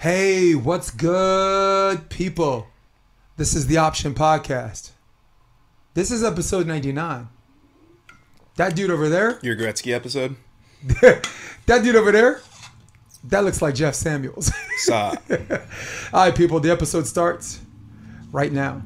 Hey, what's good, people? This is the Option Podcast. This is episode 99. That dude over there. Your Gretzky episode? That dude over there. That looks like Jeff Samuels. Stop. All right, people. The episode starts right now.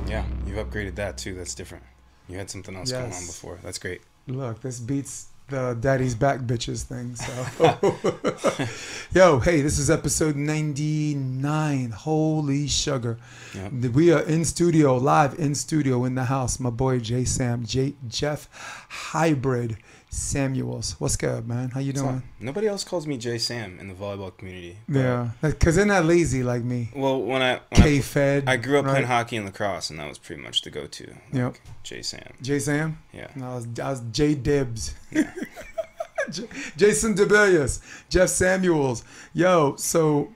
Yeah, you've upgraded that too. That's different. You had something else going on before. That's great. Look, this beats the Daddy's Back Bitches thing. So, yo, hey, this is episode 99. Holy sugar. Yep. We are in studio, live in studio in the house. My boy Jeff Hybrid Samuels. What's good, man? How you doing? Nobody else calls me J Sam in the volleyball community. Yeah, because they're not lazy like me. Well, when I grew up playing hockey and lacrosse, and that was pretty much the go-to. Yep. J Sam. J Sam? Yeah. No, I was J Dibs. Yeah. Jason DeBillius, Jeff Samuels. Yo, so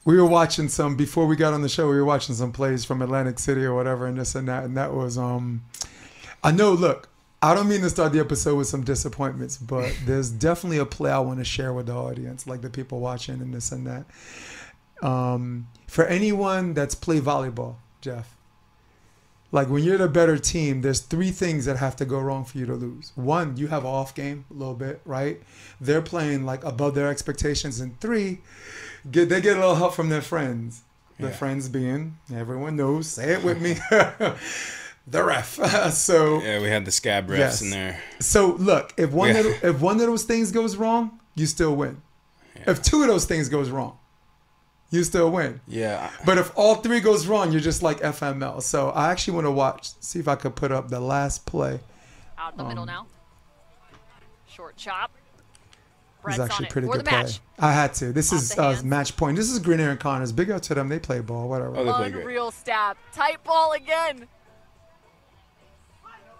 we were watching before we got on the show, we were watching some plays from Atlantic City or whatever, and this and that. And that was, I know, look, I don't mean to start the episode with some disappointments, but there's definitely a play I want to share with the audience, like the people watching and this and that. For anyone that's played volleyball, Jeff, like when you're the better team, there's three things that have to go wrong for you to lose. One, you have an off game a little bit, right? They're playing like above their expectations. And three, they get a little help from their friends. Their friends being, everyone knows, say it with me, the ref. So yeah, we had the scab refs in there. So look, if one of those things goes wrong, you still win. Yeah. If two of those things goes wrong, you still win. Yeah. But if all three goes wrong, you're just like FML. So I actually want to see if I could put up the last play. Out in the middle now. Short chop. It's actually pretty good play. I had to. This is match point. This is Grenier and Connors. Big up to them. They play ball, whatever. Oh, they play great. Unreal stab. Tight ball again.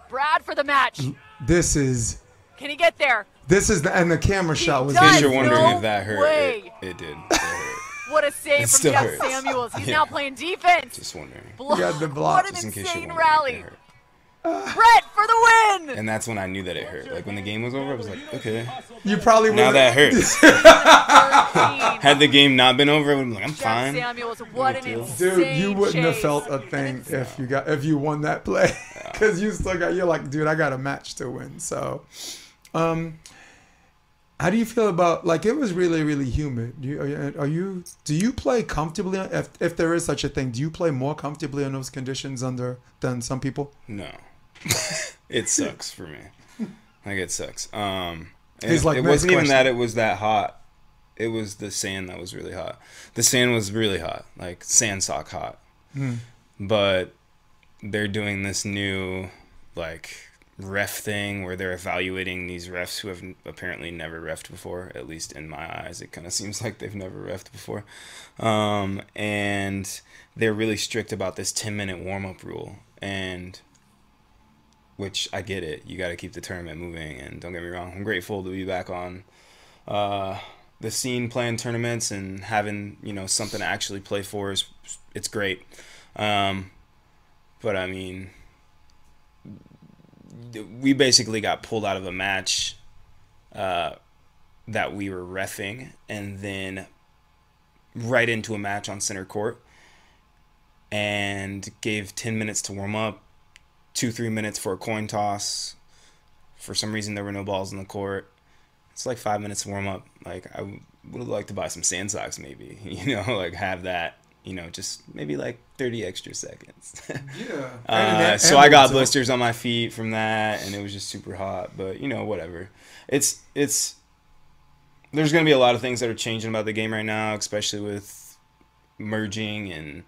Brad for the match. This is. Can he get there? This is and the camera shot was. In case you're wondering if that hurt, it did. It hurt. What a save from Jeff Samuels. He's now playing defense. Just wondering. You got the block. What an insane rally. Brett for the win. And that's when I knew that it hurt. Like when the game was over, I was like, okay. You probably now that hurts. Had the game not been over, I would have been like, I'm fine. Samuels, what an insane dude, you wouldn't have felt a thing if you won that play, because you still got. You're like, dude, I got a match to win. So, how do you feel about, like, it was really, really humid. Do you play comfortably, if there is such a thing, do you play more comfortably in those conditions than some people? No. It sucks for me. Like, it sucks. It wasn't even that it was that hot. It was the sand that was really hot. The sand was really hot, like sand sock hot. But they're doing this new, like, ref thing where they're evaluating these refs who have apparently never refed before. At least in my eyes, it kind of seems like they've never refed before. And they're really strict about this 10-minute warm-up rule, and which I get it. You got to keep the tournament moving, and don't get me wrong, I'm grateful to be back on the scene playing tournaments and having, something to actually play for. It's great. But I mean, we basically got pulled out of a match that we were reffing, and then right into a match on center court, and gave 10 minutes to warm up, 2-3 minutes for a coin toss. For some reason, there were no balls in the court. It's like 5 minutes to warm up. Like, I would have liked to buy some sand socks, maybe, like have that. Just maybe like 30 extra seconds. Yeah. So I got blisters on my feet from that, and it was just super hot. But whatever. It's there's gonna be a lot of things that are changing about the game right now, especially with merging and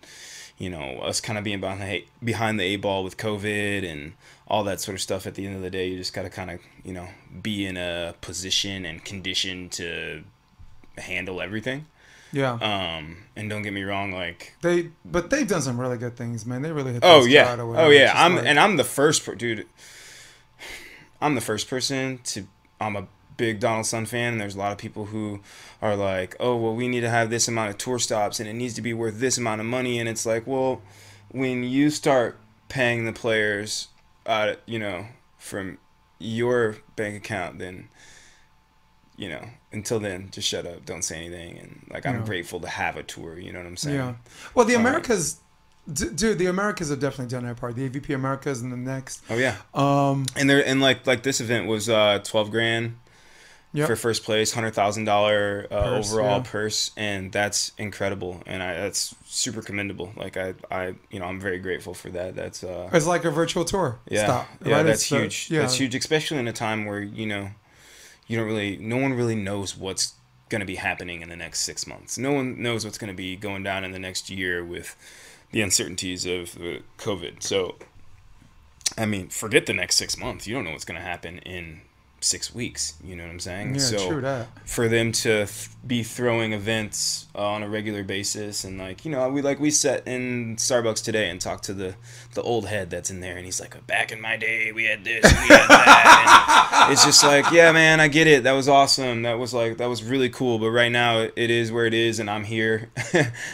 us kind of being behind the 8-ball with COVID and all that sort of stuff. At the end of the day, you just gotta kind of be in a position and condition to handle everything. Yeah. And don't get me wrong, like they've done some really good things, man. They really hit. I'm the first dude. I'm the first person to. I'm a big Donaldson fan, and there's a lot of people who are like, oh, well, we need to have this amount of tour stops, and it needs to be worth this amount of money. And it's like, well, when you start paying the players you know, from your bank account, then, you know, until then, just shut up, don't say anything, and like I'm grateful to have a tour. You know what I'm saying? Yeah. Well, the Americas, dude, the Americas have definitely done their part. The AVP Americas and the next. Oh yeah. And like this event was $12,000. Yep. For first place, $100,000 overall purse, and that's incredible, and that's super commendable. Like I, you know, I'm very grateful for that. That's it's like a virtual tour. Yeah, Stop. Yeah, right? That's huge. That's huge, especially in a time where no one really knows what's going to be happening in the next 6 months. No one knows what's going to be going down in the next year with the uncertainties of COVID. So, I mean, forget the next 6 months. You don't know what's going to happen in 6 weeks, you know what I'm saying? Yeah, so true that. For them to be throwing events on a regular basis, and like, you know, we sat in Starbucks today and talked to the old head that's in there, and he's like, back in my day we had this and we had that, and it's just like, yeah man, I get it, that was awesome, that was really cool, but right now it is where it is, and I'm here.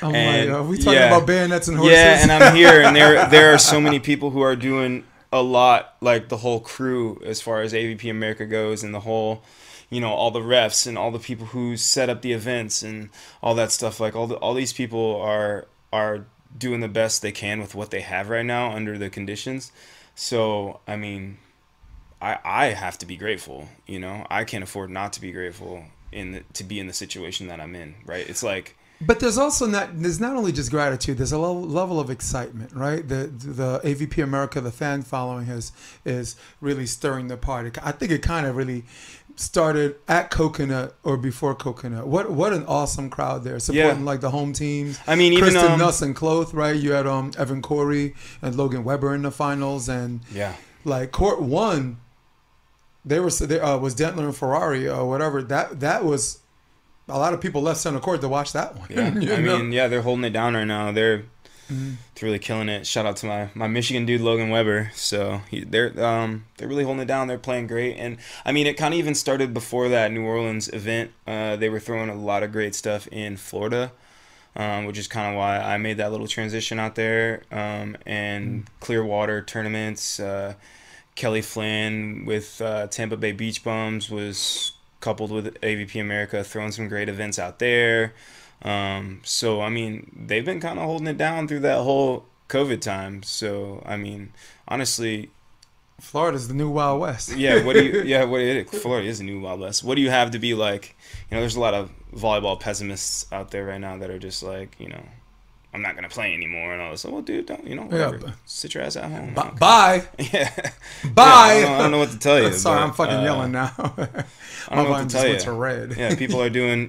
I'm like, are we talking about bayonets and horses? Yeah, and I'm here, and there are so many people who are doing a lot, like the whole crew as far as AVP America goes, and the whole, you know, all the refs and all the people who set up the events and all that stuff. Like all these people are doing the best they can with what they have right now under the conditions. So I mean, I have to be grateful. You know, I can't afford not to be grateful to be in the situation that I'm in. Right? It's like. But there's not only just gratitude. There's a level of excitement, right? The AVP America, the fan following is really stirring the pot. I think it kind of really started at Coconut or before Coconut. What an awesome crowd there supporting like the home teams. I mean, even Kristen Nuss and Cloth, right? You had Evan Corey and Logan Weber in the finals, and like court one, was Dentler and Ferrari or whatever. That was. A lot of people left center court to watch that one. Yeah, I mean, they're holding it down right now. They're really killing it. Shout out to my Michigan dude Logan Weber. So they're really holding it down. They're playing great, and I mean, it kind of even started before that New Orleans event. They were throwing a lot of great stuff in Florida, which is kind of why I made that little transition out there. And Clearwater tournaments. Kelly Flynn with Tampa Bay Beach Bums was coupled with AVP America, throwing some great events out there. So, I mean, they've been kind of holding it down through that whole COVID time. So, I mean, honestly... Florida's the new Wild West. Yeah, Florida is the new Wild West. What do you have to be like... You know, there's a lot of volleyball pessimists out there right now that are just like, you know, I'm not going to play anymore and all this. Well, dude, don't, you know, whatever. Yeah, sit your ass at home. Bye. Yeah. Bye. Yeah, I don't know what to tell you. Sorry, I'm fucking yelling now. I don't know what to tell you. To red. Yeah, people are doing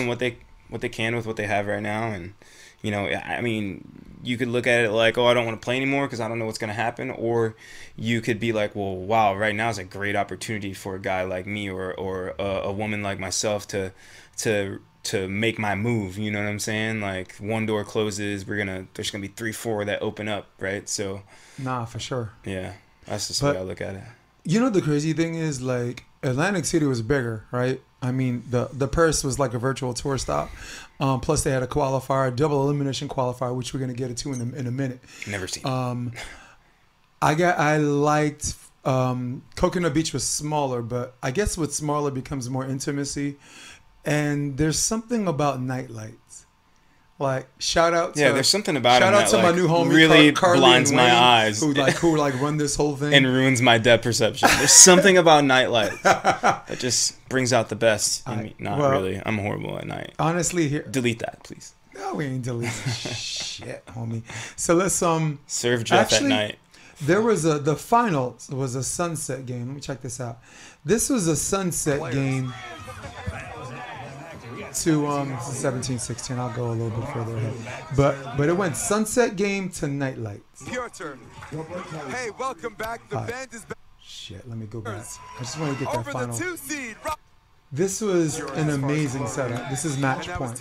what they can with what they have right now, and you know, I mean, you could look at it like, oh, I don't want to play anymore because I don't know what's going to happen, or you could be like, well, wow, right now is a great opportunity for a guy like me or a woman like myself to make my move. You know what I'm saying? Like, one door closes, there's gonna be 3-4 that open up, right? So, nah, for sure. Yeah, that's just the way I look at it. You know, the crazy thing is, like, Atlantic City was bigger, right? I mean, the purse was like a virtual tour stop. Plus, they had a qualifier, double elimination qualifier, which we're gonna get into in a minute. Never seen. I liked Coconut Beach was smaller, but I guess with smaller becomes more intimacy. And there's something about nightlights. Like, shout out to there's something about shout out to my new homie really Carly blinds and my Wayne, eyes who run this whole thing and ruins my depth perception. There's something about nightlights that just brings out the best in me. Really, I'm horrible at night. Honestly, delete that, please. No, we ain't deleting shit, homie. So let's serve Jeff at night. There was the finals was a sunset game. Let me check this out. This was a sunset game. To 17-16, I'll go a little bit further ahead, but it went sunset game to night lights. Turn. Hey, welcome back. The band is back. Shit, let me go back. I just want to get that final. The 2 seed. This was an amazing setup. This is match point.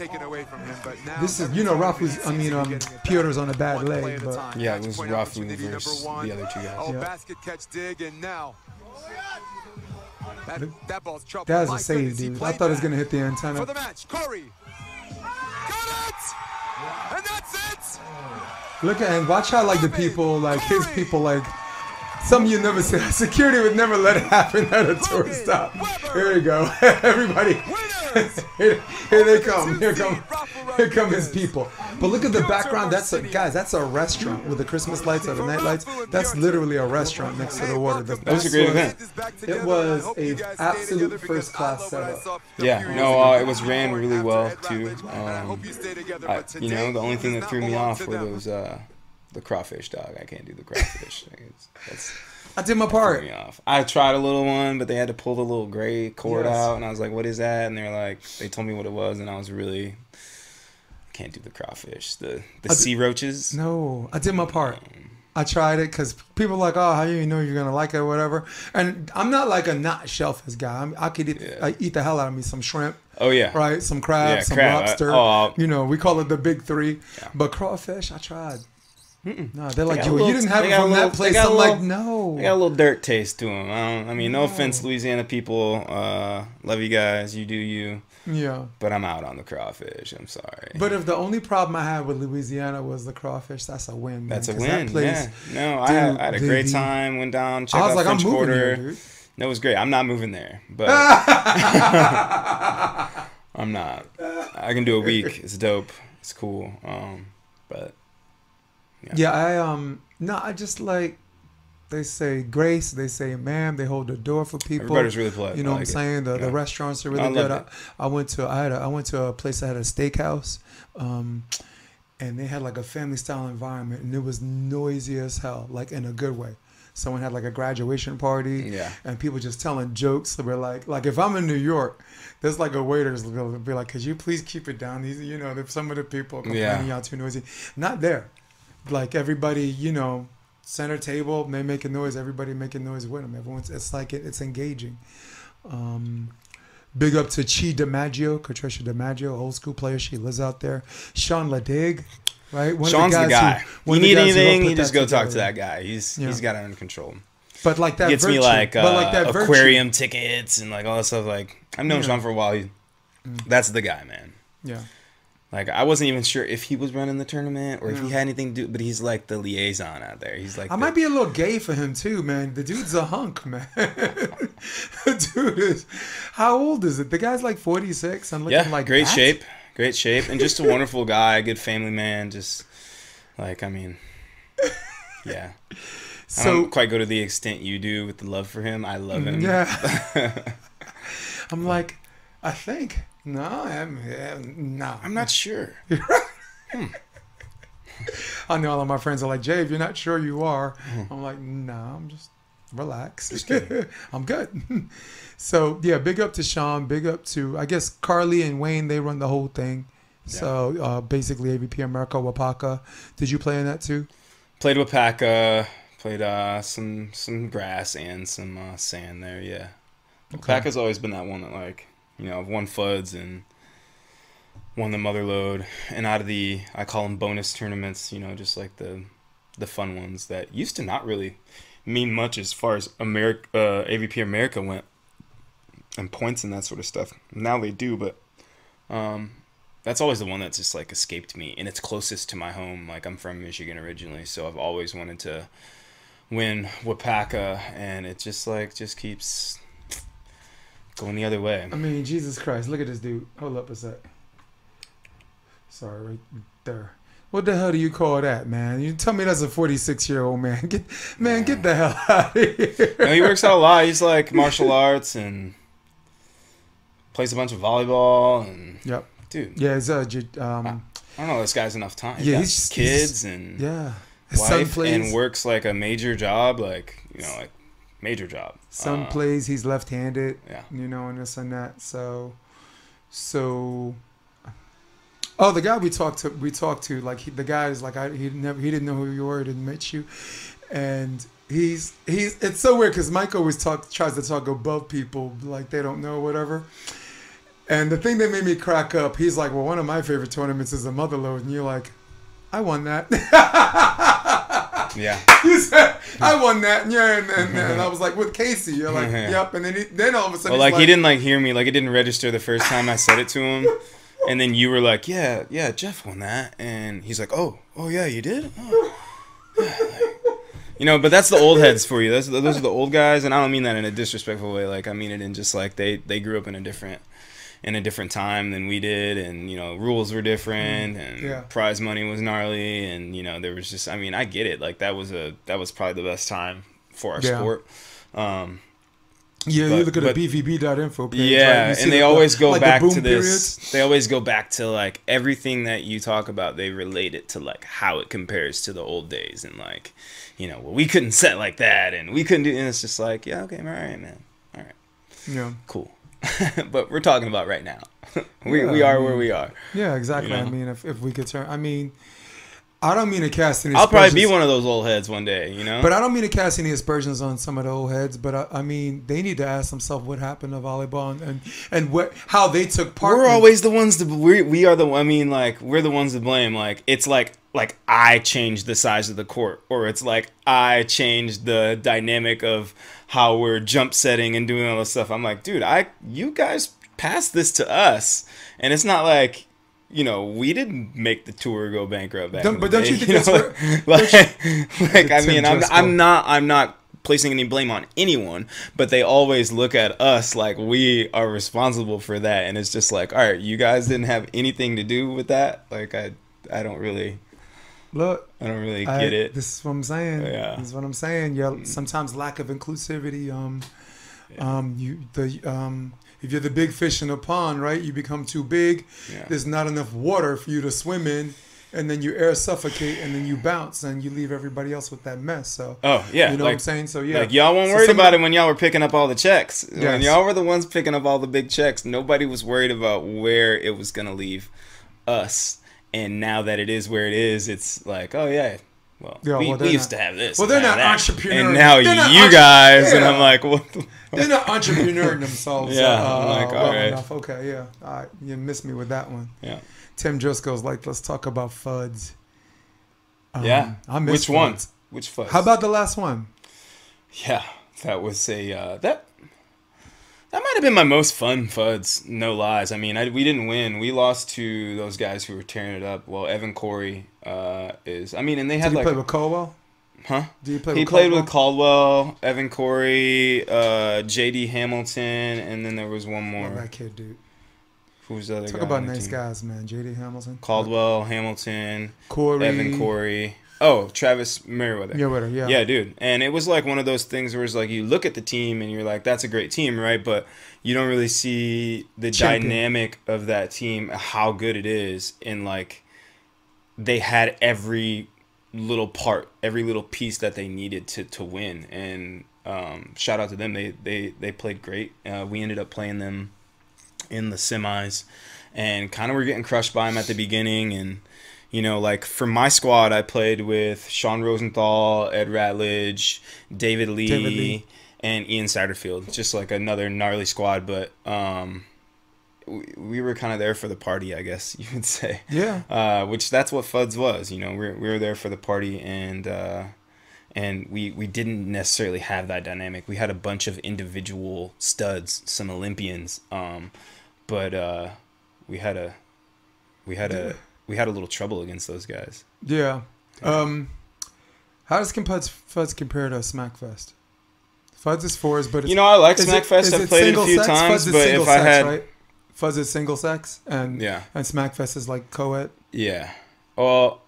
This is, you know, Piotr's on a bad leg, but yeah, it was Rafu versus the other two guys. Yeah. Basket catch dig, and now. That ball's trouble. That was a save, dude. I thought it was going to hit the antenna. For the match, Corey. Got it! And that's it! Look at, and watch how, like, the people, like, his people, like, Something you never say. Security would never let it happen at a tourist stop. Here we go. Everybody. Here they come. Here come his people. But look at the background. That's a restaurant with the Christmas lights or the night lights. That's literally a restaurant next to the water. That was a great event. It was a absolute first class setup. Yeah, no, it was ran really well too. The only thing that threw me off were those the crawfish, dog. I can't do the crawfish. I did my part. Threw me off. I tried a little one, but they had to pull the little gray cord Yes. out, and I was like, "What is that?" And they told me what it was, and I was really can't do the crawfish. The sea roaches. No, I did my part. I tried it because people are like, oh, how do you know you're going to like it or whatever? And I'm not like a not shellfish guy. I could eat the hell out of me some shrimp. Oh, yeah. Right? Some crab, some crab. lobster. We call it the big three. Yeah. But crawfish, I tried. No, they're like, you didn't have it from that place. I'm like, no. They got a little dirt taste to them. I mean, no offense, Louisiana people. Love you guys. You do you. Yeah. But I'm out on the crawfish. I'm sorry. But if the only problem I had with Louisiana was the crawfish, that's a win. That's a win. That place, No, I had a great time. Went down, checked out French Quarter. Here, dude. No, it was great. I'm not moving there, but I'm not. I can do a week. It's dope. It's cool. But I just like. They say grace, they say ma'am, they hold the door for people. Everybody's really polite. You know what I'm saying? The restaurants are really good. I went to a place that had a steakhouse, and they had like a family style environment, and it was noisy as hell, like in a good way. Someone had like a graduation party, and people just telling jokes. We're like if I'm in New York, there's like a waiter's gonna be like, could you please keep it down? These, if some of the people are complaining y'all too noisy. Not there. Like everybody, center table, they making noise. Everybody making noise with them. It's engaging. Big up to Patricia DiMaggio, old school player. She lives out there. Sean Ladig, right? Sean's the guy. You need anything, you just go talk to that guy. He's got it under control. But like that gets virtue. Me like that aquarium tickets and like all that stuff. Like I've known Sean for a while. That's the guy, man. Yeah. Like, I wasn't even sure if he was running the tournament or if he had anything to do, but he's like the liaison out there. He's like, I might be a little gay for him too, man. The dude's a hunk, man. The dude is, how old is it? The guy's like 46 and looking like great shape, and just a wonderful guy, good family man. Just like, I mean, yeah. So, I don't quite go to the extent you do with the love for him. I love him. Yeah. I'm like, I think. No, I'm not sure. I know all of my friends are like, Jay, if you're not sure, you are. I'm like, no, I'm just relax. Just kidding. I'm good. So, yeah, big up to Sean. Big up to, I guess, Carly and Wayne. They run the whole thing. Yeah. So, basically, AVP America, Wapaka. Did you play in that too? Played Wapaka. Played some grass and some sand there, yeah. Okay. Wapaka's always been that one that, like, I've won FUDs and won the Motherlode, and out of the, I call them bonus tournaments, just like the fun ones that used to not really mean much as far as AVP America went and points and that sort of stuff. Now they do, but that's always the one that's just like escaped me, and it's closest to my home. Like I'm from Michigan originally, so I've always wanted to win Wapaka, and it just keeps going the other way. I mean, Jesus Christ, look at this dude. Hold up a sec. Sorry, right there. What the hell do you call that, man? You tell me that's a 46-year-old man. Get the hell out of here. No, he works out a lot. He's like martial arts and plays a bunch of volleyball and dude. Yeah, it's I don't know. This guy's enough time. He's got kids and his wife, and works like a major job, like major job. Son plays. He's left-handed. Yeah. And this and that. So. Oh, the guy we talked to, like the guy is like he didn't know who you were, didn't meet you, and he's it's so weird because Mike always tries to talk above people like they don't know whatever. And the thing that made me crack up, he's like, well, one of my favorite tournaments is the Motherlode, and you're like, I won that. Yeah. You said, I won that. Yeah, and I was like, with Casey. You're like, yep. And then all of a sudden, well, he didn't hear me. Like it didn't register the first time I said it to him. And then you were like, yeah, Jeff won that. And he's like, oh yeah, you did? Oh. Yeah. You know, but that's the old heads for you. Those are the old guys, and I don't mean that in a disrespectful way. Like, I mean it in just like they grew up in a different time than we did, and you know, rules were different, and prize money was gnarly, and you know, there was just, I mean, I get it. Like that was probably the best time for our sport. You look at the bvb.info page. Yeah, right? And they always go like back the to this. Periods. They always go back to like everything that you talk about. They relate it to like how it compares to the old days, and like, you know, well, we couldn't set like that, and we couldn't do. And it's just like, yeah, okay, all right, man, all right, yeah, cool. But we're talking about right now. we are where we are. Yeah, exactly. You know? I mean, if we could turn, I mean, I don't mean to cast any I'll aspersions. probably be one of those old heads one day, you know? But I don't mean to cast any aspersions on some of the old heads, but I mean, they need to ask themselves what happened to volleyball and how they took part. We're always the ones we are the, I mean, like, we're the ones to blame. Like, it's like I changed the size of the court, or it's like I changed the dynamic of how we're jump setting and doing all this stuff. I'm like, dude, you guys passed this to us. And it's not like, you know, we didn't make the tour go bankrupt back in the day. Don't you think like I mean, I'm not placing any blame on anyone, but they always look at us like we are responsible for that, and it's just like, all right, you guys didn't have anything to do with that. Like I don't really get it. This is what I'm saying. Yeah. This is what I'm saying. Yeah, sometimes lack of inclusivity. If you're the big fish in a pond, right? You become too big. Yeah. There's not enough water for you to swim in, and then you air suffocate, and then you bounce, and you leave everybody else with that mess. So, you know what I'm saying? So yeah, like y'all weren't worried about it when y'all were picking up all the checks. Yes. When y'all were the ones picking up all the big checks, nobody was worried about where it was gonna leave us. And now that it is where it is, it's like, oh yeah. Well, we used to have this. Well, they're not entrepreneurs. And now you guys, and I'm like, what? They're not entrepreneuring themselves. I'm like, all right. Enough. Okay, yeah. All right, you missed me with that one. Yeah. Tim Driscoll's like, let's talk about FUDs. Yeah. I miss Which FUDs. one? Which FUDs? How about the last one? Yeah, that was that might have been my most fun FUDs, no lies. I mean, we didn't win. We lost to those guys who were tearing it up. Well, Evan Corey is. I mean, and they had Did he play with Caldwell? Huh? Did he play he with played Caldwell? with Caldwell, Evan Corey, J.D. Hamilton, and then there was one more. That kid, dude. Who's the other guy? Talk about nice guys, man. J.D. Hamilton. Caldwell, Hamilton, Corey. Evan Corey. Oh, Travis Merriweather. Yeah. Yeah, dude. And it was like one of those things where it's like you look at the team and you're like, that's a great team, right? But you don't really see the dynamic of that team, how good it is. And like they had every little part, every little piece that they needed to win. And shout out to them. They played great. We ended up playing them in the semis and kind of were getting crushed by them at the beginning. And you know, like for my squad, I played with Sean Rosenthal, Ed Ratledge, David Lee, and Ian Satterfield. Just like another gnarly squad, but we were kind of there for the party, I guess you would say. Yeah. Which that's what FUDs was. You know, we were there for the party, and we didn't necessarily have that dynamic. We had a bunch of individual studs, some Olympians, but we had a little trouble against those guys. Yeah. How does FUDs compare to SmackFest? FUDs is fours, but it's, you know, I like SmackFest. I've played it a few times, but if I had, right? FUDs is single sex, and SmackFest is like co-ed. Yeah. Well,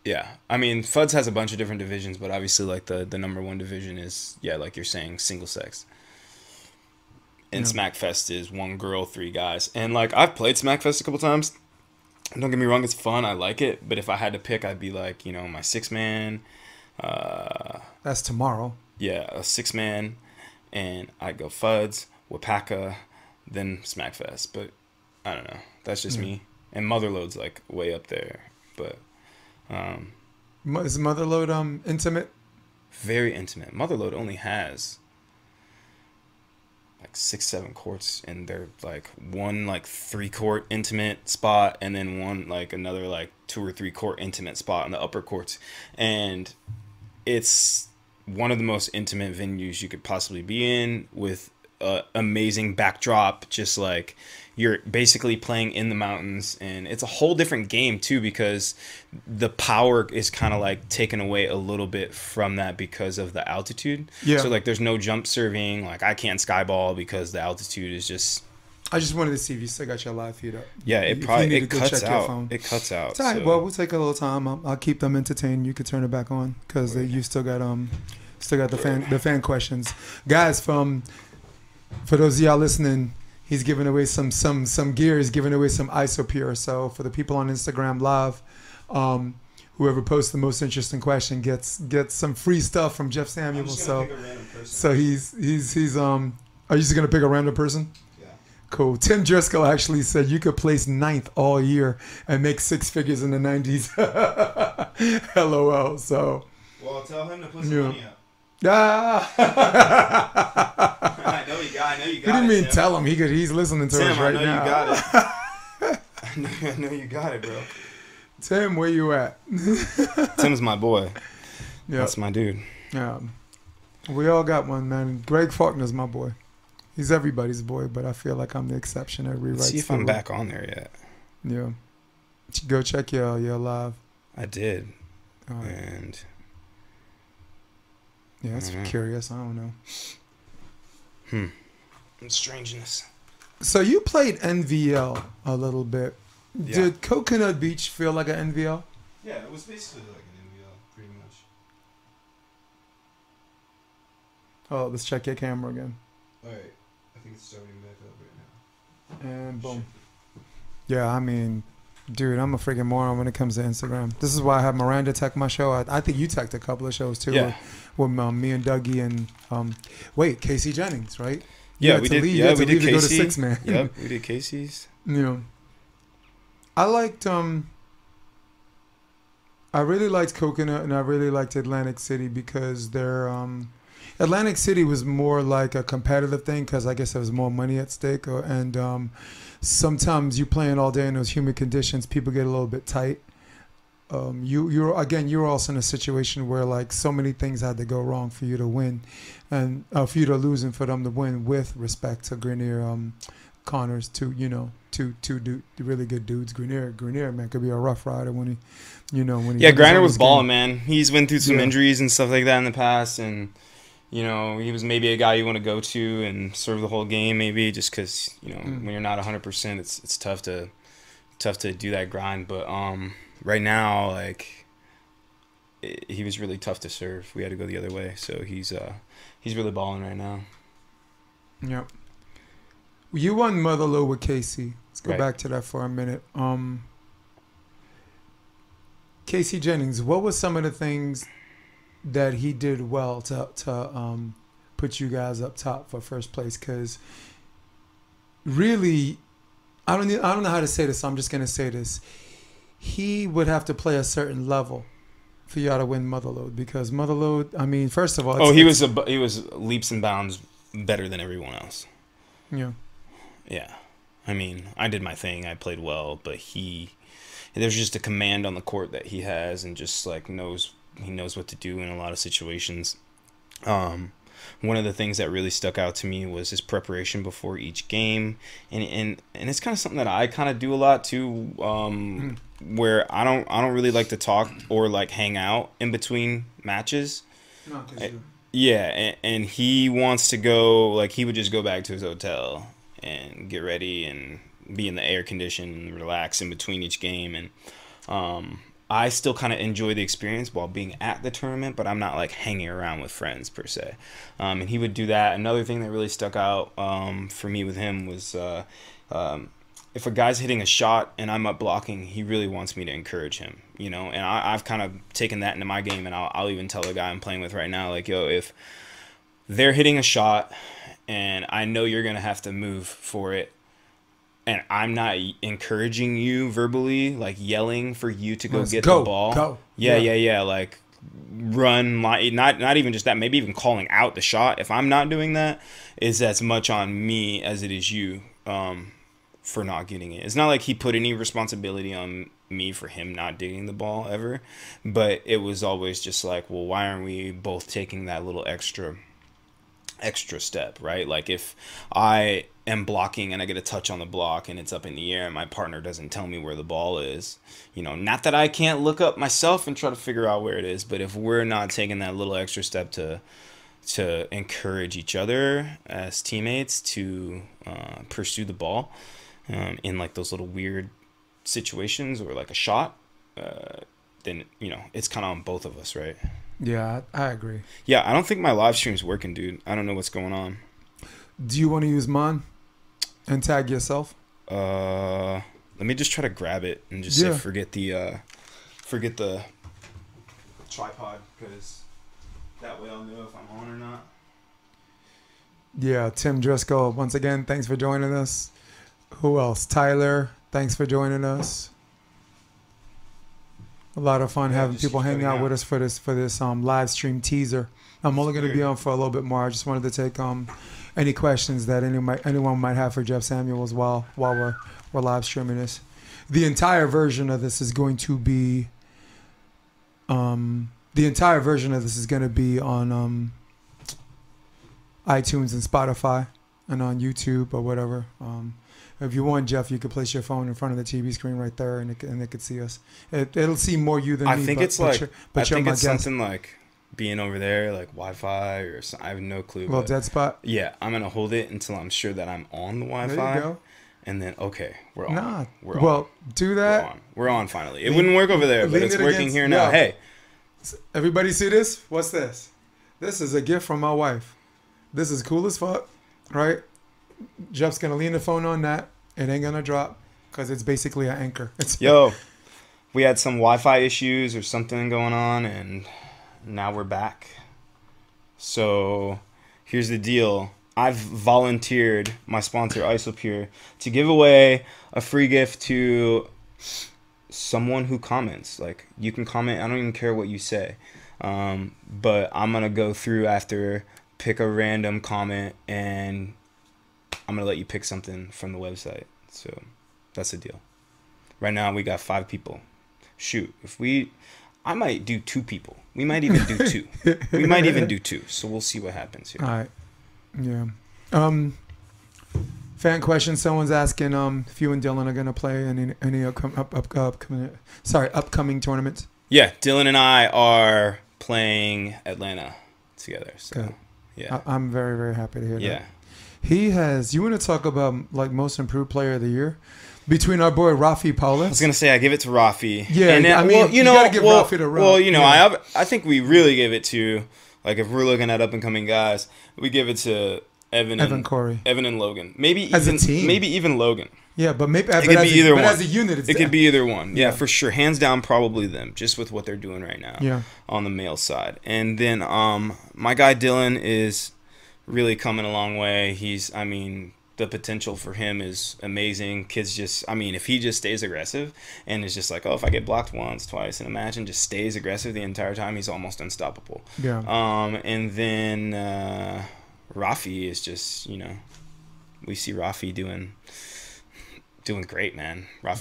yeah. I mean, FUDs has a bunch of different divisions, but obviously, like the number one division is like you're saying, single sex. And SmackFest is 1 girl, 3 guys, and like I've played SmackFest a couple times. Don't get me wrong, it's fun. I like it. But if I had to pick, I'd be like, you know, my 6-man. That's tomorrow. Yeah, a 6-man. And I'd go FUDs, Wapaka, then SmackFest. But I don't know. That's just me. And Motherlode's like way up there. But is Motherlode intimate? Very intimate. Motherlode only has like 6-7 courts, and they're like one like 3-court intimate spot, and then one like another like 2 or 3 court intimate spot in the upper courts, and it's one of the most intimate venues you could possibly be in, with amazing backdrop, just like you're basically playing in the mountains, and it's a whole different game too, because the power is kind of like taken away a little bit from that because of the altitude. Yeah. So like there's no jump serving. Like I can't skyball because the altitude is just. I just wanted to see if you still got your live feed up. Yeah, it cuts out. It cuts out. It's all right. So. Well, we'll take a little time. I'll keep them entertained. You could turn it back on because you still got the fan questions, guys. For those of y'all listening, he's giving away some gear. He's giving away some Isopure. So for the people on Instagram Live, whoever posts the most interesting question gets some free stuff from Jeff Samuel. So he's are you just gonna pick a random person? Cool. Tim Driscoll actually said you could place 9th all year and make 6 figures in the 90s. LOL. So. Well, tell him to put some money up. I know you got it. What do you mean Tim? Tell him? He's listening to us right now. I know you got it. I know you got it, bro. Tim, where you at? Tim's my boy. Yeah. That's my dude. Yeah. We all got one, man. Greg Faulkner's my boy. He's everybody's boy, but I feel like I'm the exception that rewrites. Let's see if I'm back on there yet. Yeah. Go check your live. I did. Right. And yeah, that's curious. I don't know. Strangeness. So you played NVL a little bit. Yeah. Did Coconut Beach feel like an NVL? Yeah, it was basically like an NVL, pretty much. Oh, let's check your camera again. All right. I think it's starting back up right now. And boom. Yeah, I mean, dude, I'm a freaking moron when it comes to Instagram. This is why I have Miranda tech my show. I think you teched a couple of shows too. Yeah. With me and Dougie and Casey Jennings, right? Yeah, we did. Yeah, we did Casey. Go to 6-man. Yep, we did Casey's. Yeah. I liked I really liked Coconut and I really liked Atlantic City because they're Atlantic City was more like a competitive thing because I guess there was more money at stake, and sometimes you playing all day in those humid conditions, people get a little bit tight. You were also in a situation where like so many things had to go wrong for you to win, and for you to lose and for them to win. With respect to Grenier, Connors, two really good dudes. Grenier man could be a rough rider when he. Yeah, Grenier was balling, man. He's went through some injuries and stuff like that in the past, and. He was maybe a guy you want to go to and serve the whole game, maybe just because when you're not 100%, it's tough to do that grind. But right now, like he was really tough to serve. We had to go the other way, so he's really balling right now. Yep. You won Motherlode with Casey. Let's go Right. back to that for a minute. Casey Jennings, what were some of the things that he did well to put you guys up top for first place? Because really, I don't know how to say this, so I'm just gonna say this. He would have to play a certain level for y'all to win Motherlode, because Motherlode, I mean, first of all, he was leaps and bounds better than everyone else. Yeah. Yeah, I mean, I did my thing. I played well, but there's just a command on the court that he has, and just like he knows what to do in a lot of situations. One of the things that really stuck out to me was his preparation before each game, and it's kind of something that I kind of do a lot too, where I don't really like to talk or like hang out in between matches. No, and he wants to go, like he would just go back to his hotel and get ready and be in the air condition and relax in between each game. And I still kind of enjoy the experience while being at the tournament, but I'm not like hanging around with friends per se. And he would do that. Another thing that really stuck out for me with him was if a guy's hitting a shot and I'm up blocking, he really wants me to encourage him, And I've kind of taken that into my game, and I'll even tell the guy I'm playing with right now, like, yo, if they're hitting a shot and I know you're going to have to move for it, and I'm not encouraging you verbally, like yelling for you to go get the ball. Go. Yeah. Like run, not even just that, maybe even calling out the shot. If I'm not doing that, is as much on me as it is you for not getting it. It's not like he put any responsibility on me for him not digging the ball ever, but it was always just like, well, why aren't we both taking that little extra extra step, right? Like if I am blocking and I get a touch on the block and it's up in the air and my partner doesn't tell me where the ball is, you know, not that I can't look up myself and try to figure out where it is, but if we're not taking that little extra step to encourage each other as teammates to pursue the ball in like those little weird situations or like a shot, then, you know, it's kind of on both of us, right? Yeah, I agree. Yeah, I don't think my live stream's working, dude. I don't know what's going on. Do you want to use mine and tag yourself? Let me just try to grab it and just say forget the tripod, because that way I'll know if I'm on or not. Yeah, Tim Driscoll, once again, thanks for joining us. Who else? Tyler, thanks for joining us. A lot of fun having people hang out with us for this live stream teaser. I'm only going to be on for a little bit more. I just wanted to take any questions that anyone might have for Jeff Samuels while we're live streaming this. The entire version of this is going to be on iTunes and Spotify and on YouTube or whatever. If you want, Jeff, you could place your phone in front of the TV screen right there, and it could see us. It'll see more you than me. I think it's something like being over there, like Wi-Fi or something. I have no clue. Little dead spot. Yeah, I'm gonna hold it until I'm sure that I'm on the Wi-Fi. There you go. And then we're on. Nah, we're well, on. do that. We're on finally. It wouldn't work over there, but it's working here now. Hey, everybody, see this? What's this? This is a gift from my wife. This is cool as fuck, right? Jeff's gonna lean the phone on that. It ain't gonna drop because it's basically an anchor. Yo, we had some Wi-Fi issues or something going on, and now we're back. So here's the deal. I've volunteered my sponsor Isopure to give away a free gift to someone who comments. Like, you can comment. I don't even care what you say. But I'm gonna go through after, pick a random comment, and I'm going to let you pick something from the website. So that's the deal. Right now we got 5 people. Shoot, I might do 2 people. We might even do 2. We might even do 2. So we'll see what happens here. All right. Yeah. Fan question. Someone's asking if you and Dylan are going to play any upcoming tournaments. Yeah, Dylan and I are playing Atlanta together. So, good. Yeah. I'm very, very happy to hear that. Yeah. He has. You want to talk about like most improved player of the year between our boy Rafi Paulus? I was gonna say I give it to Rafi. Yeah, and I mean, you gotta give Rafi the run. Well, you know, yeah. I think we really give it to, like, if we're looking at up and coming guys, we give it to Evan Corey, Evan and Logan. Maybe as even a team. Maybe even Logan. Yeah, but maybe it could be either one. As a unit, it could be either one. Yeah, for sure. Hands down, probably them. Just with what they're doing right now. Yeah. On the male side, and then my guy Dylan is really coming a long way. The potential for him is amazing. Kids if he just stays aggressive and is just like, if I get blocked once, twice in a match and just stays aggressive the entire time, he's almost unstoppable. Yeah. And then Rafi is just, we see Rafi doing great, man. I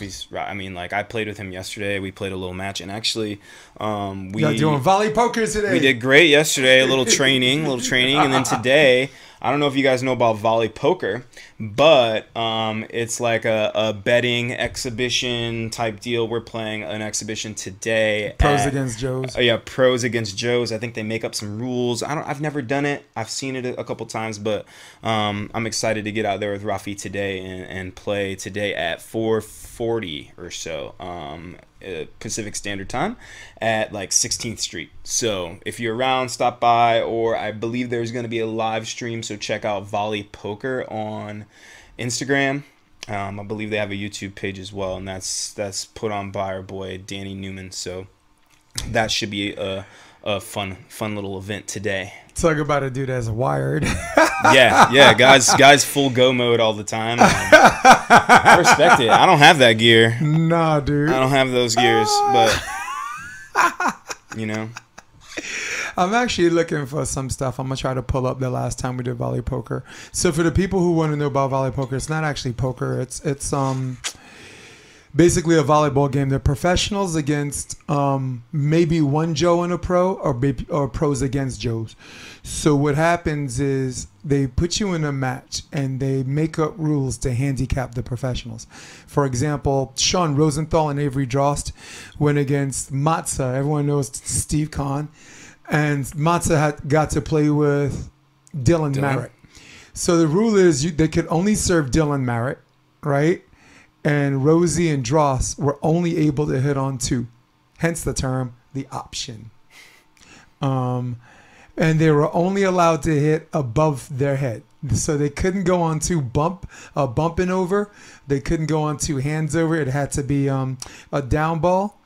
played with him yesterday. We played a little match, and actually, Y'all doing volleypoker today. We did great yesterday. A little training, and then today, I don't know if you guys know about volleypoker, but it's like a betting exhibition type deal. We're playing an exhibition today. Pros against Joes. Yeah, pros against Joes. I think they make up some rules. I've never done it. I've seen it a couple times, but I'm excited to get out there with Rafi today and play today at 4:40 or so Pacific Standard Time at like 16th Street. So if you're around, stop by, or I believe there's going to be a live stream, so check out Volleypoker on Instagram. I believe they have a YouTube page as well, and that's put on by our boy Danny Newman. So that should be a fun little event today. Talk about a dude that's wired. yeah, guys full go mode all the time. I respect it. I don't have that gear. Nah, dude. I don't have those gears, but I'm actually looking for some stuff. I'm gonna try to pull up the last time we did volleypoker. So for the people who want to know about volleypoker, it's not actually poker. It's basically a volleyball game. They're professionals against maybe one Joe and a pro, or pros against Joes. So what happens is they put you in a match and they make up rules to handicap the professionals. For example, Sean Rosenthal and Avery Drost went against Matza. Everyone knows Steve Kahn. And Matza got to play with Dylan Merritt. So the rule is they could only serve Dylan Merritt, right? And Rosie and Dross were only able to hit on 2. Hence the term, the option. And they were only allowed to hit above their head. So they couldn't go on 2 bumping over. They couldn't go on 2 hands over. It had to be a down ball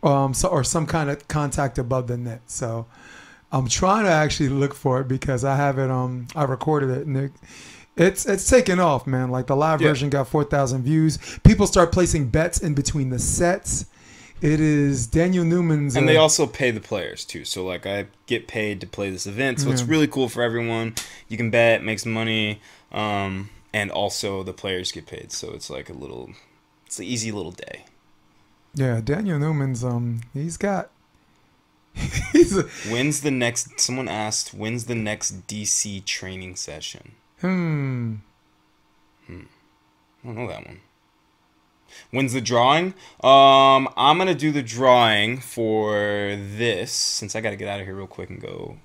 or some kind of contact above the net. So I'm trying to actually look for it because I have it. I recorded it, and it's taken off, man. Like the live version got 4,000 views. People start placing bets in between the sets. It is Daniel Newman's. And they also pay the players, too. So, like, I get paid to play this event. So it's really cool for everyone. You can bet, make some money. And also the players get paid. So it's like it's an easy little day. Yeah, Daniel Newman's, When's the next, someone asked, when's the next DC training session? I don't know that one. When's the drawing? I'm going to do the drawing for this, since I got to get out of here real quick and go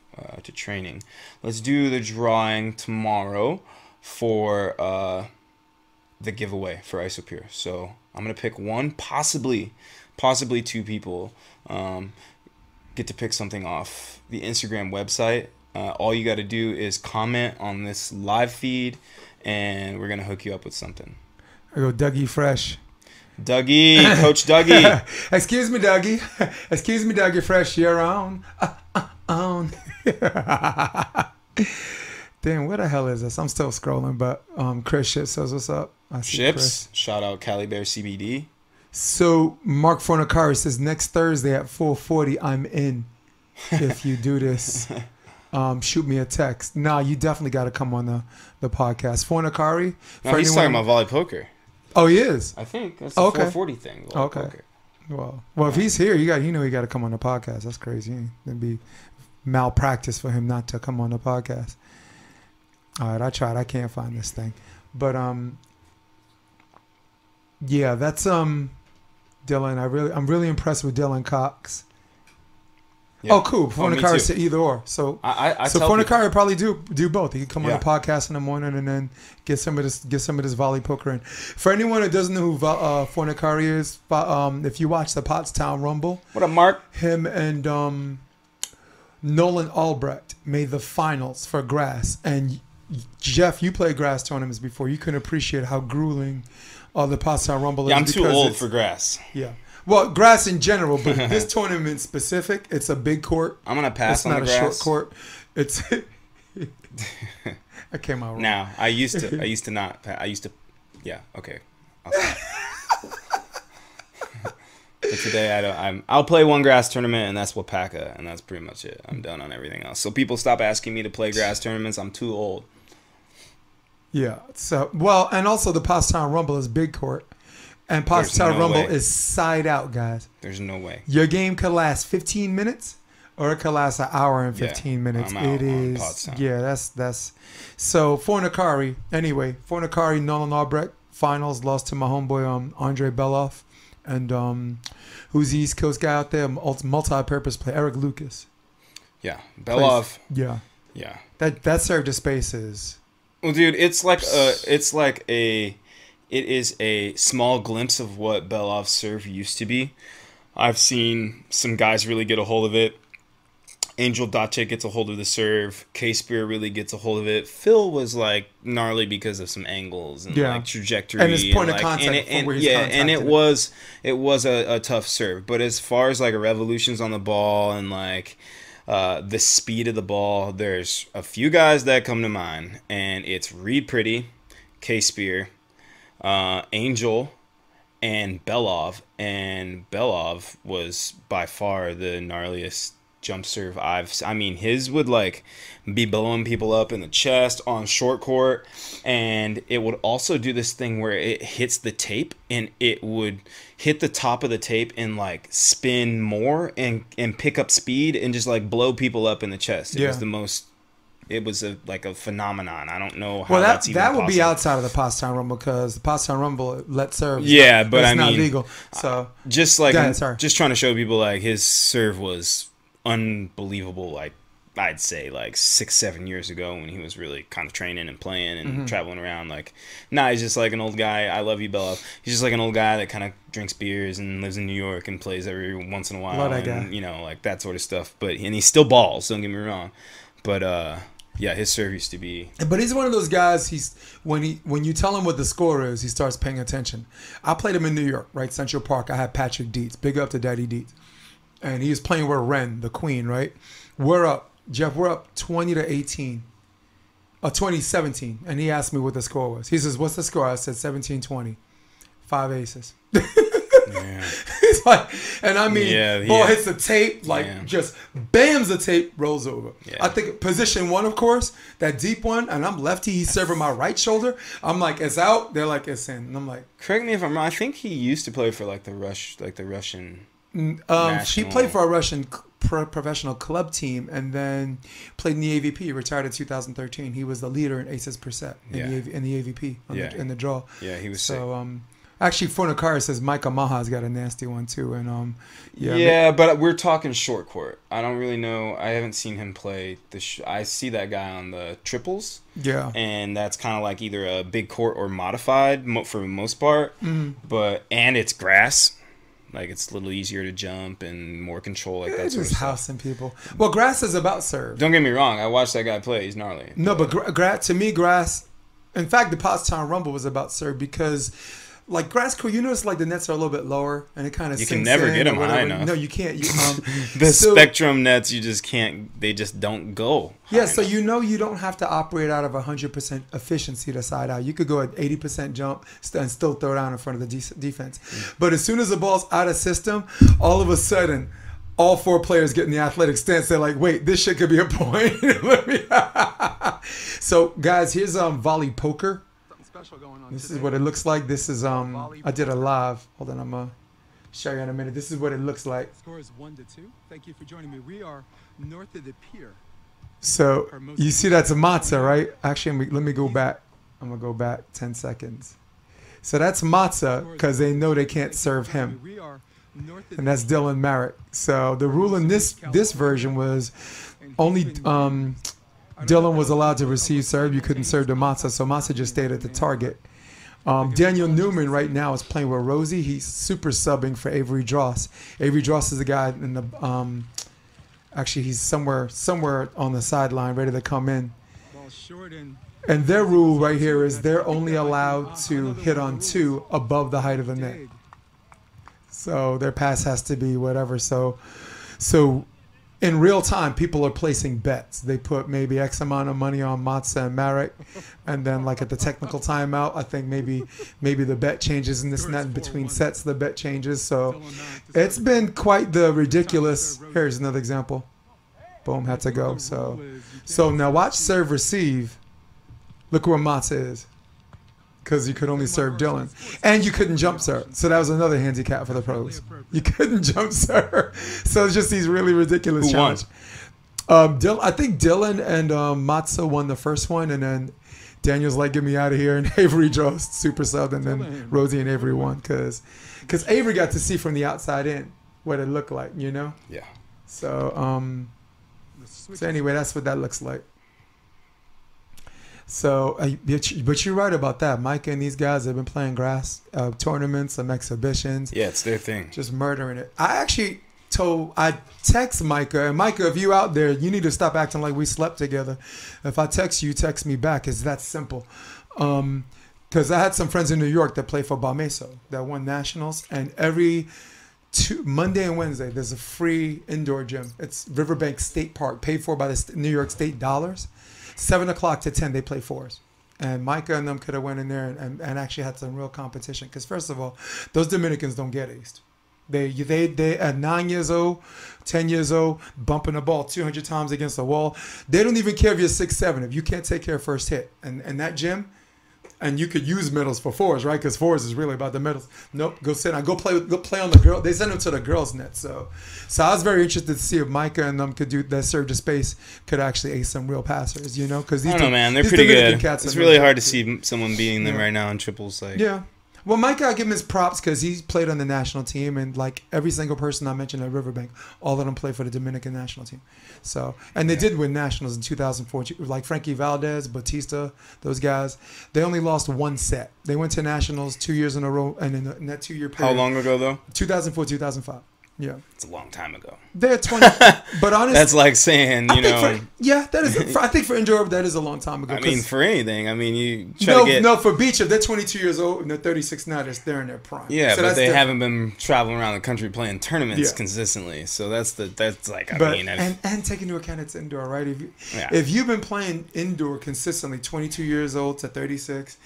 to training. Let's do the drawing tomorrow for the giveaway for Isopure. So I'm going to pick one, possibly 2 people. Get to pick something off the Instagram website. All you got to do is comment on this live feed, and we're going to hook you up with something. I go Dougie Fresh. Dougie, Coach Dougie. Excuse me, Dougie. Excuse me, Dougie Fresh. You're on. Damn, where the hell is this? I'm still scrolling, but Chris Ships says what's up. I see Ships, Chris. Shout out Cali Bear CBD. So Mark Fornicari says next Thursday at 4:40, I'm in. If you do this, shoot me a text. Nah, you definitely got to come on the podcast. Fornicari. No, he's talking about volleypoker. Oh, he is. I think that's the 440 thing. Okay. Well, if he's here, you got to come on the podcast. That's crazy. It'd be malpractice for him not to come on the podcast. All right, I tried. I can't find this thing, but yeah, that's Dylan. I'm really impressed with Dylan Cox. Yeah. Oh, cool. Fornicari said either or. So Fornicari probably do both. He can come on the podcast in the morning and then get some of this volleypoker in. For anyone who doesn't know who Fornicari is, if you watch the Pottstown Rumble, what up, Mark? Him and Nolan Albrecht made the finals for grass. And Jeff, you played grass tournaments before. You can appreciate how grueling the Pottstown Rumble is. Yeah, I'm too old for grass. Yeah. Well, grass in general, but this tournament specific, it's a big court. I'm gonna pass on the grass. It's not a short court. It's. I came out wrong. Now I used to not. Yeah. Okay. But today I'll play one grass tournament, and that's Wapaka, and that's pretty much it. I'm done on everything else. So people stop asking me to play grass tournaments. I'm too old. Yeah. So and also the Pottstown Rumble is big court. And Pottstown Rumble is side out, guys. There's no way. Your game could last 15 minutes or it could last an hour and 15 minutes. I'm out on Pottstown. Yeah, that's so Fornicari. Anyway, Fornicari, Nolan Albrecht finals lost to my homeboy Andre Beloff. And who's the East Coast guy out there? Multi-purpose player, Eric Lucas. Yeah. Beloff. Yeah. Yeah. That served to spaces. Well, dude, it is a small glimpse of what Beloff's serve used to be. I've seen some guys really get a hold of it. Angel Dace gets a hold of the serve. K-Spear really gets a hold of it. Phil was like gnarly because of some angles and like trajectory and his point of contact. It was a tough serve. But as far as like revolutions on the ball and like the speed of the ball, there's a few guys that come to mind, and it's Reed Pretty, K-Spear, Angel, and Belov. And Belov was by far the gnarliest jump serve I mean, his would like be blowing people up in the chest on short court, and it would also do this thing where it hits the tape and it would hit the top of the tape and like spin more and pick up speed and just like blow people up in the chest. It was the most. It was like a phenomenon. I don't know how that's even that would possible. be outside of the Pottstown Rumble because the Pottstown Rumble let serve. Yeah, but it's I not mean, legal. So just like sorry. just trying to show people like his serve was unbelievable. Like I'd say like 6-7 years ago when he was really kind of training and playing and traveling around. Like now he's just like an old guy. I love you, Bella. He's just like an old guy that kind of drinks beers and lives in New York and plays every once in a while. Love that and, guy. you know, like that sort of stuff. And he still balls. Don't get me wrong. But yeah, his serve used to be. But he's one of those guys. When you tell him what the score is, he starts paying attention. I played him in New York, right? Central Park. I had Patrick Dietz. Big up to Daddy Dietz. And he was playing with Ren, the queen, right? We're up, Jeff. We're up 20-18. 2017. And he asked me what the score was. He says, "What's the score?" I said 17-20. 5 aces. Yeah. It's like, and I mean, ball hits the tape, like just bams the tape, rolls over. Yeah. I think position one, of course, that deep one, and I'm lefty. He's serving my right shoulder. I'm like, it's out. They're like, it's in. And I'm like, correct me if I'm wrong. I think he used to play for like the Russian. He played for a Russian professional club team, and then played in the AVP. He retired in 2013. He was the leader in aces per set in the AVP in the draw. Yeah, he was so. Actually, Fornicar says Micah Maha's got a nasty one too, and but we're talking short court. I don't really know. I haven't seen him play I see that guy on the triples. Yeah, and that's kind of like either a big court or modified for the most part. And it's grass, like it's a little easier to jump and more control, like that sort of just stuff. housing people. Well, grass is about serve. Don't get me wrong. I watched that guy play. He's gnarly. No, but to me, grass. In fact, the Pottstown Rumble was about serve because. Like grass court, you notice like the nets are a little bit lower, and it kind of you can never get them high enough. No, you can't. The spectrum nets, you just can't. They just don't go. Yeah, so you don't have to operate out of 100% efficiency to side out. You could go at 80% jump and still throw down in front of the defense. But as soon as the ball's out of system, all of a sudden, all 4 players get in the athletic stance. They're like, wait, this shit could be a point. So guys, here's volleypoker. This is what it looks like. This is I did a live. Hold on, I'm gonna show you in a minute. This is what it looks like. Score is 1-2. Thank you for joining me. We are north of the pier. So you see that's a matzah, right? Actually, let me go back. I'm gonna go back 10 seconds. So that's matzah because they know they can't serve him, and that's Dylan Merritt. So the rule in this version was only Dylan was allowed to receive serve. You couldn't serve to Matza, so Matza just stayed at the target. Daniel Newman right now is playing with Rosie. He's super subbing for Avery Dross. Avery Dross is the guy in the actually he's somewhere on the sideline ready to come in. And their rule right here is they're only allowed to hit on 2 above the height of the net. So their pass has to be whatever. So in real time, people are placing bets. They put maybe X amount of money on Matza and Marek, and then like at the technical timeout, I think maybe the bet changes in this net between sets. The bet changes. So it's been quite the ridiculous. Here's another example. Boom, had to go. So now watch serve receive. Look where Matza is. Because you could only serve Dylan. And you couldn't jump serve. So that was another handicap for the pros. You couldn't jump serve. So it's just these really ridiculous challenges. I think Dylan and Matza won the first one. And then Daniel's like, get me out of here. And Avery draws super sub. And then Rosie and Avery won. Because Avery got to see from the outside in what it looked like, you know? Yeah. So anyway, that's what that looks like. So, but you're right about that. Micah and these guys have been playing grass tournaments, some exhibitions. Yeah, it's their thing. Just murdering it. I text Micah, and Micah, if you out there, you need to stop acting like we slept together. If I text you, text me back. It's that simple. Because I had some friends in New York that play for Balmeso that won nationals, and every Monday and Wednesday, there's a free indoor gym. It's Riverbank State Park, paid for by the New York State dollars. 7 o'clock to 10, they play fours. And Micah and them could have went in there and actually had some real competition. Because first of all, those Dominicans don't get aced. They at 9 years old, 10 years old, bumping the ball 200 times against the wall. They don't even care if you're 6'7". If you can't take care of first hit, and that gym. And you could use middles for fours, right? Because fours is really about the middles. Nope, go sit down. Go play on the girl. They send them to the girls' net. So I was very interested to see if Micah and them could do that. Serve to space could actually ace some real passers, you know? Because I don't know, man. They're pretty good. It's really hard to see someone beating them right now in triples. Yeah. Well, Micah, I give him his props because he's played on the national team, and like every single person I mentioned at Riverbank, all of them play for the Dominican national team. So, and they did win nationals in 2004. Like Frankie Valdez, Batista, those guys, they only lost one set. They went to nationals 2 years in a row, and in that 2 year period. How long ago though? 2004, 2005. Yeah, it's a long time ago. They're 20, but honestly, that's like saying that is. I think for indoor that is a long time ago. I mean, for anything. I mean, you for beach, if they're 22 years old and they're 36 now, they're in their prime. Yeah, so but they haven't been traveling around the country playing tournaments consistently. So that's like and take into account it's indoor, right? If you've been playing indoor consistently, 22 years old to 36.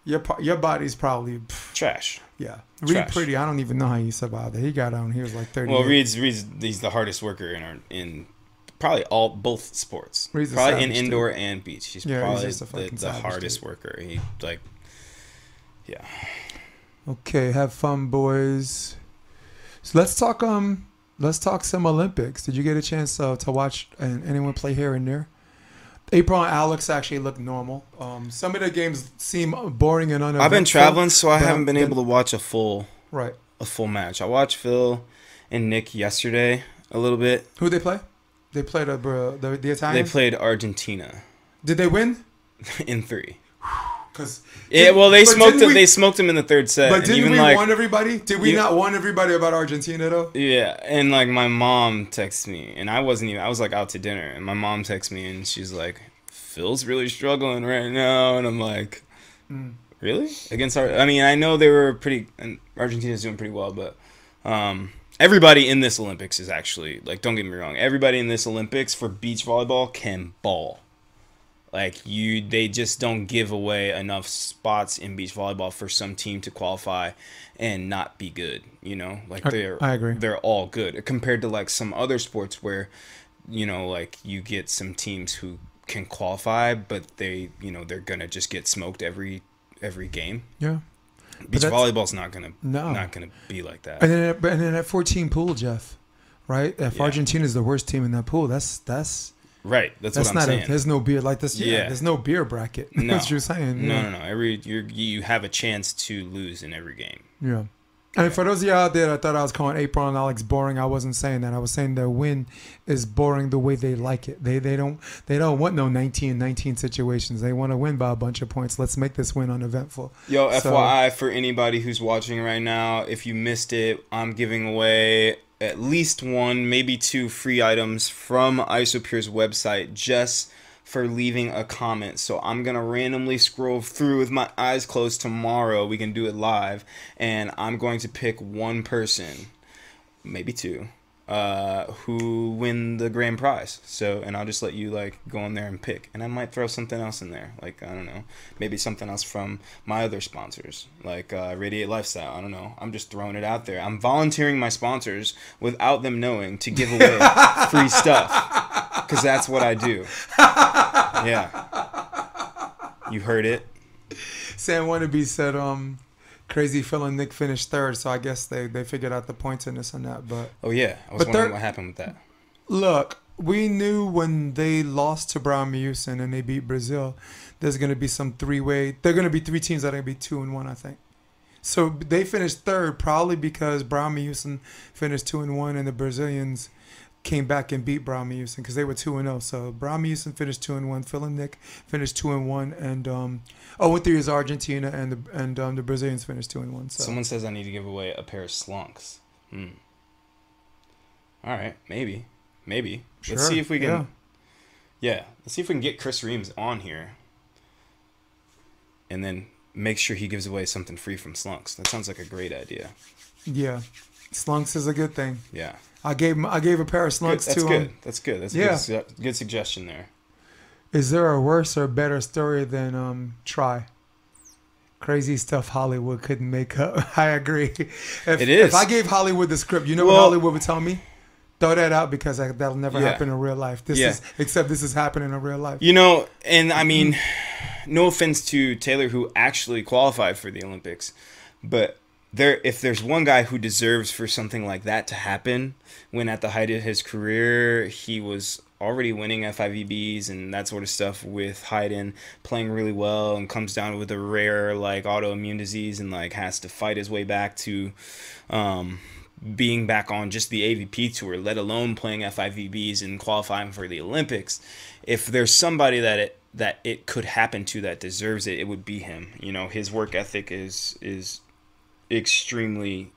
Your body's probably trash. Yeah, Reed Pretty. I don't even know how he survived it. He got on. He was like 30. Well, Reed's he's the hardest worker in probably both sports. Reed's probably in indoor and beach. He's probably he's the hardest worker. He Okay, have fun, boys. So let's talk some Olympics. Did you get a chance to watch anyone play here and there? April and Alex actually look normal. Some of the games seem boring and uneventful. I've been traveling, so I haven't been able to watch a full match. I watched Phil and Nick yesterday a little bit. Who they play? They played the Italians? They played Argentina. Did they win? In 3. They smoked them in the third set. But didn't we warn everybody? Did we not warn everybody about Argentina though? Yeah, and like my mom texted me, and I was like out to dinner, and my mom texted me, and she's like, "Phil's really struggling right now," and I'm like, "Really?" I know they were and Argentina's doing pretty well, but everybody in this Olympics is actually don't get me wrong, everybody in this Olympics for beach volleyball can ball. They just don't give away enough spots in beach volleyball for some team to qualify and not be good, you know? I agree. They're all good compared to some other sports where, you get some teams who can qualify, but they're going to just get smoked every game. Yeah. Beach volleyball's not going to be like that. And then at 14 pool, Jeff, right? If Argentina's the worst team in that pool, that's right. That's what I'm saying. There's no beer like this. Yeah. There's no beer bracket. No. That's what you're saying. No. You have a chance to lose in every game. Yeah. And for those of you out there that thought I was calling April and Alex boring, I wasn't saying that. I was saying their win is boring the way they like it. They don't want no 19-19 situations. They want to win by a bunch of points. Let's make this win uneventful. Yo, FYI, for anybody who's watching right now, if you missed it, I'm giving away at least 1, maybe 2 free items from Isopure's website just for leaving a comment. So I'm going to randomly scroll through with my eyes closed tomorrow. We can do it live. And I'm going to pick 1 person, maybe 2, who win the grand prize. So, and I'll just let you go in there and pick. And I might throw something else in there. I don't know, maybe something else from my other sponsors, Radiate Lifestyle. I don't know. I'm just throwing it out there. I'm volunteering my sponsors without them knowing to give away free stuff. Because that's what I do. Yeah. You heard it. Sam Wannabe said, Crazy Phil and Nick finished 3rd, so I guess they figured out the points in this and that. But oh, yeah. I was wondering what happened with that. Look, we knew when they lost to Brown Mewson and they beat Brazil, there's going to be some 3-way. There are going to be 3 teams that are going to be 2-1, I think. So they finished 3rd probably because Brown Mewson finished 2-1 and the Brazilians came back and beat Brown Mewson because they were 2-0. So Brown Mewson finished 2-1. Phil and Nick finished 2-1, and 0-3 is Argentina, and the Brazilians finished 2-1. So. Someone says I need to give away a pair of slunks. All right, maybe. Sure. Let's see if we can. Yeah, let's see if we can get Chris Reams on here, and then make sure he gives away something free from slunks. That sounds like a great idea. Yeah, slunks is a good thing. Yeah. I gave a pair of slunks to him. That's good. That's a good suggestion there. Is there a worse or better story than Try? crazy stuff Hollywood couldn't make up. I agree. It is. If I gave Hollywood the script, you know what Hollywood would tell me? Throw that out because that'll never happen in real life. This is happening in real life. You know, and I mean, no offense to Taylor, who actually qualified for the Olympics, but if there's one guy who deserves for something like that to happen, when at the height of his career, he was already winning FIVBs and that sort of stuff with Hayden, playing really well, and comes down with a rare like autoimmune disease and like has to fight his way back to being back on just the AVP tour, let alone playing FIVBs and qualifying for the Olympics. If there's somebody that it could happen to that deserves it, it would be him. You know, his work ethic is extremely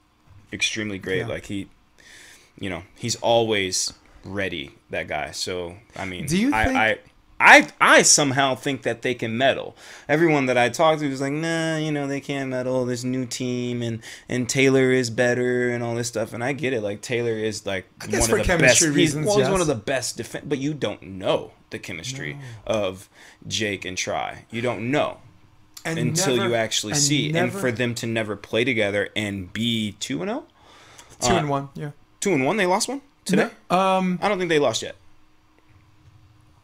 great. Yeah. Like he's always ready, that guy. So I mean, do you think I somehow think that they can medal. Everyone that I talked to was like, nah, they can't medal. This new team and Taylor is better and all this stuff. And I get it. Like Taylor is like one of the best. He's one of the best but you don't know the chemistry of Jake and Tri. You don't know until you actually see. And for them to never play together and be 2-0, 2-1, yeah, 2-1. They lost one today. No, I don't think they lost yet.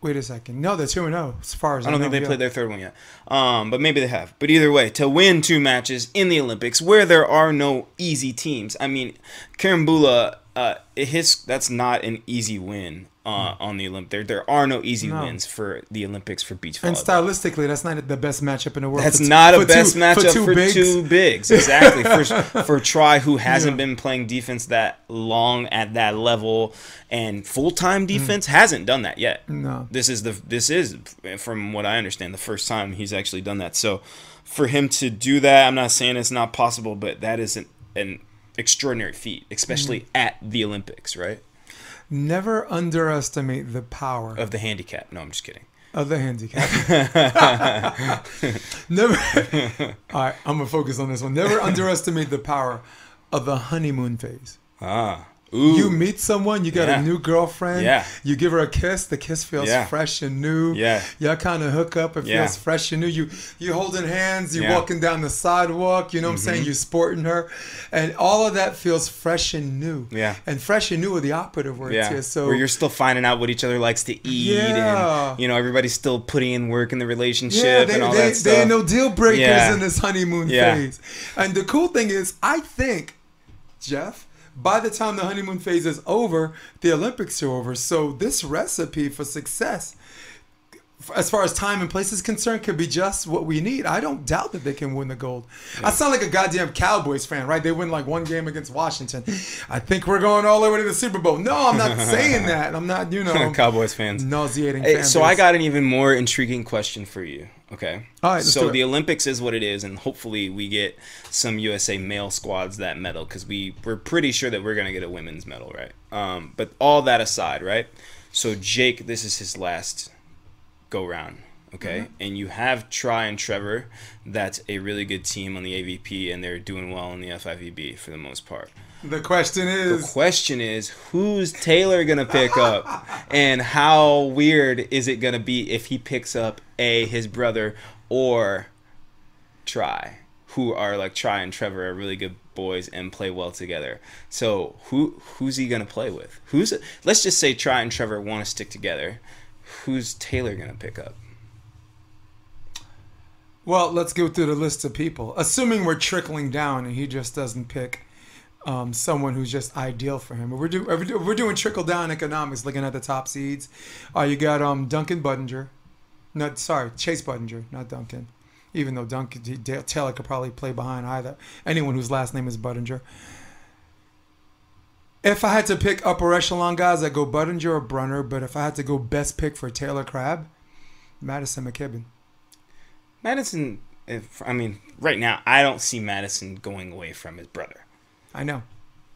Wait a second. No, they're 2-0 as far as I don't think they played their third one yet. But maybe they have. But either way, to win 2 matches in the Olympics where there are no easy teams. I mean, Karambula, that's not an easy win on the Olympics. There are no easy wins for the Olympics for beach volleyball. And stylistically, that's not the best matchup in the world. That's not a best matchup for two bigs. Exactly. For Tri, who hasn't been playing defense that long at that level, and full-time defense hasn't done that yet. No. This is, from what I understand, the first time he's actually done that. So for him to do that, I'm not saying it's not possible, but that is an extraordinary feat, especially at the Olympics, right? Never underestimate the power of the handicap. No, I'm just kidding. Of the handicap. Never. All right, I'm gonna focus on this one. Never underestimate the power of the honeymoon phase. Ooh. You meet someone, you got a new girlfriend. Yeah. You give her a kiss. The kiss feels fresh and new. Yeah. Y'all kind of hook up. It feels fresh and new. You holding hands. You walking down the sidewalk. You know what I'm saying? You sporting her, and all of that feels fresh and new. Yeah. And fresh and new are the operative words here. So where you're still finding out what each other likes to eat, and everybody's still putting in work in the relationship and all that stuff. There ain't no deal breakers in this honeymoon phase. And the cool thing is, I think, Jeff, by the time the honeymoon phase is over, the Olympics are over. So this recipe for success, as far as time and place is concerned, could be just what we need. I don't doubt that they can win the gold. Yeah. I sound like a goddamn Cowboys fan, right? They win like one game against Washington. I think we're going all the way to the Super Bowl. No, I'm not saying that. I'm not, Cowboys fans. Nauseating fan So I got an even more intriguing question for you. Okay. All right. So the Olympics is what it is, and hopefully we get some USA male squads that medal, because we're pretty sure that we're gonna get a women's medal, right? But all that aside, right? So Jake, this is his last go round, okay? Mm-hmm. And you have Tri and Trevor. That's a really good team on the AVP, and they're doing well in the FIVB for the most part. The question is, who's Taylor gonna pick up, and how weird is it gonna be if he picks up his brother or Tri, who are like Tri and Trevor are really good boys and play well together. So who's he gonna play with? Let's just say Tri and Trevor want to stick together. Who's Taylor gonna pick up? Well, let's go through the list of people. Assuming we're trickling down and he just doesn't pick someone who's just ideal for him. We're doing trickle down economics, looking at the top seeds. You got Duncan Budinger. Chase Budinger, not Duncan. Even though Taylor could probably play behind anyone whose last name is Budinger. If I had to pick upper echelon guys, I'd go Budinger or Brunner. But if I had to go best pick for Taylor Crabb, Madison McKibben. Madison, right now, I don't see Madison going away from his brother. I know.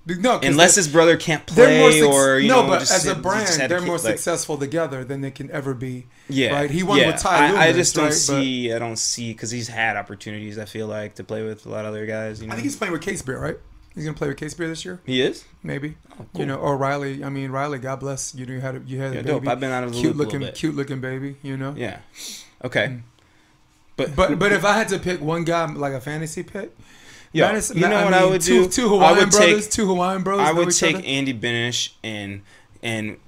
No, unless his brother can't play but as a brand, they're more successful together than they can ever be. Yeah, right. He won with Ty Loomis, I just don't see. I don't see, because he's had opportunities. I feel like to play with a lot of other guys. I think he's playing with Case Beer, right? He's gonna play with Case Beer this year. He is, maybe. Oh, cool. Or Riley. Riley. God bless you. You had a baby. Dope. I've been out of the cute looking baby. Yeah. Okay. But if I had to pick one guy, like a fantasy pick, yeah, Madison, you know what I would do? Two Hawaiian brothers. I would take Andy Binish and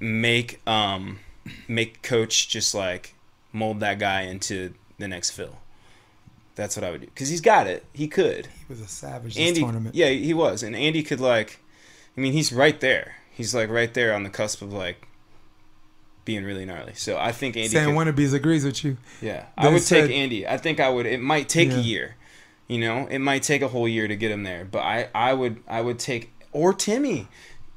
make Coach just like mold that guy into the next Phil. That's what I would do because he's got it. He could. He was a savage this tournament. Yeah, he was, and Andy could like. I mean, he's right there. He's like right there on the cusp of like being really gnarly. So I think Andy. Sam Winterbees agrees with you. Yeah, I would take Andy. I think I would. It might take a year. You know, it might take a whole year to get him there. But I would take or Timmy.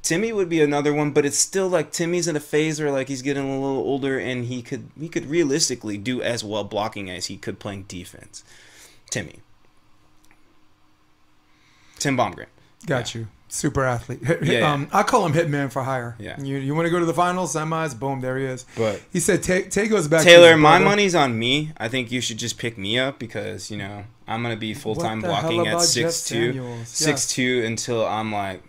Timmy would be another one, but it's still like Timmy's in a phase where like he's getting a little older and he could realistically do as well blocking as he could playing defense. Tim Baumgren. Got you. Super athlete. Yeah. I call him Hitman for hire. Yeah. You want to go to the finals, semis, boom, there he is. But he said Tay goes back Taylor, to his my brother. money's on me. I think you should just pick me up because, you know, I'm going to be full-time blocking at 6'2", until I'm like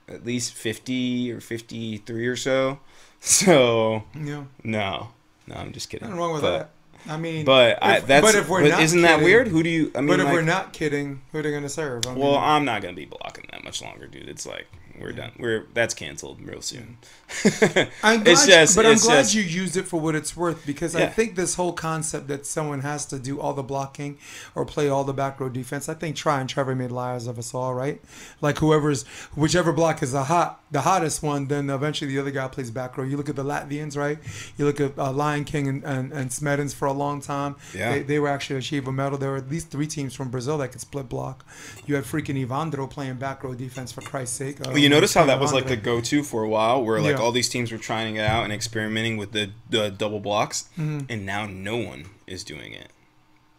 at least 50 or 53 or so. So, yeah. No, I'm just kidding. Nothing wrong with that. I mean, isn't that weird? Who do you? I mean, but if we're not kidding, who are they going to serve? I'm not going to be blocking that much longer, dude. It's like we're done. That's canceled real soon. I'm glad you used it for what it's worth because I think this whole concept that someone has to do all the blocking or play all the back row defense. I think Try and Trevor made liars of us all, right? Like whichever block is the hottest one, then eventually the other guy plays back row. You look at the Latvians, right? You look at Lion King and Smedens for a long time. Yeah. They were actually achieve a medal. There were at least 3 teams from Brazil that could split block. You had freaking Ivandro playing back row defense for Christ's sake. Well, you notice how that was like the go-to for a while, where like all these teams were trying it out and experimenting with the double blocks, and now no one is doing it.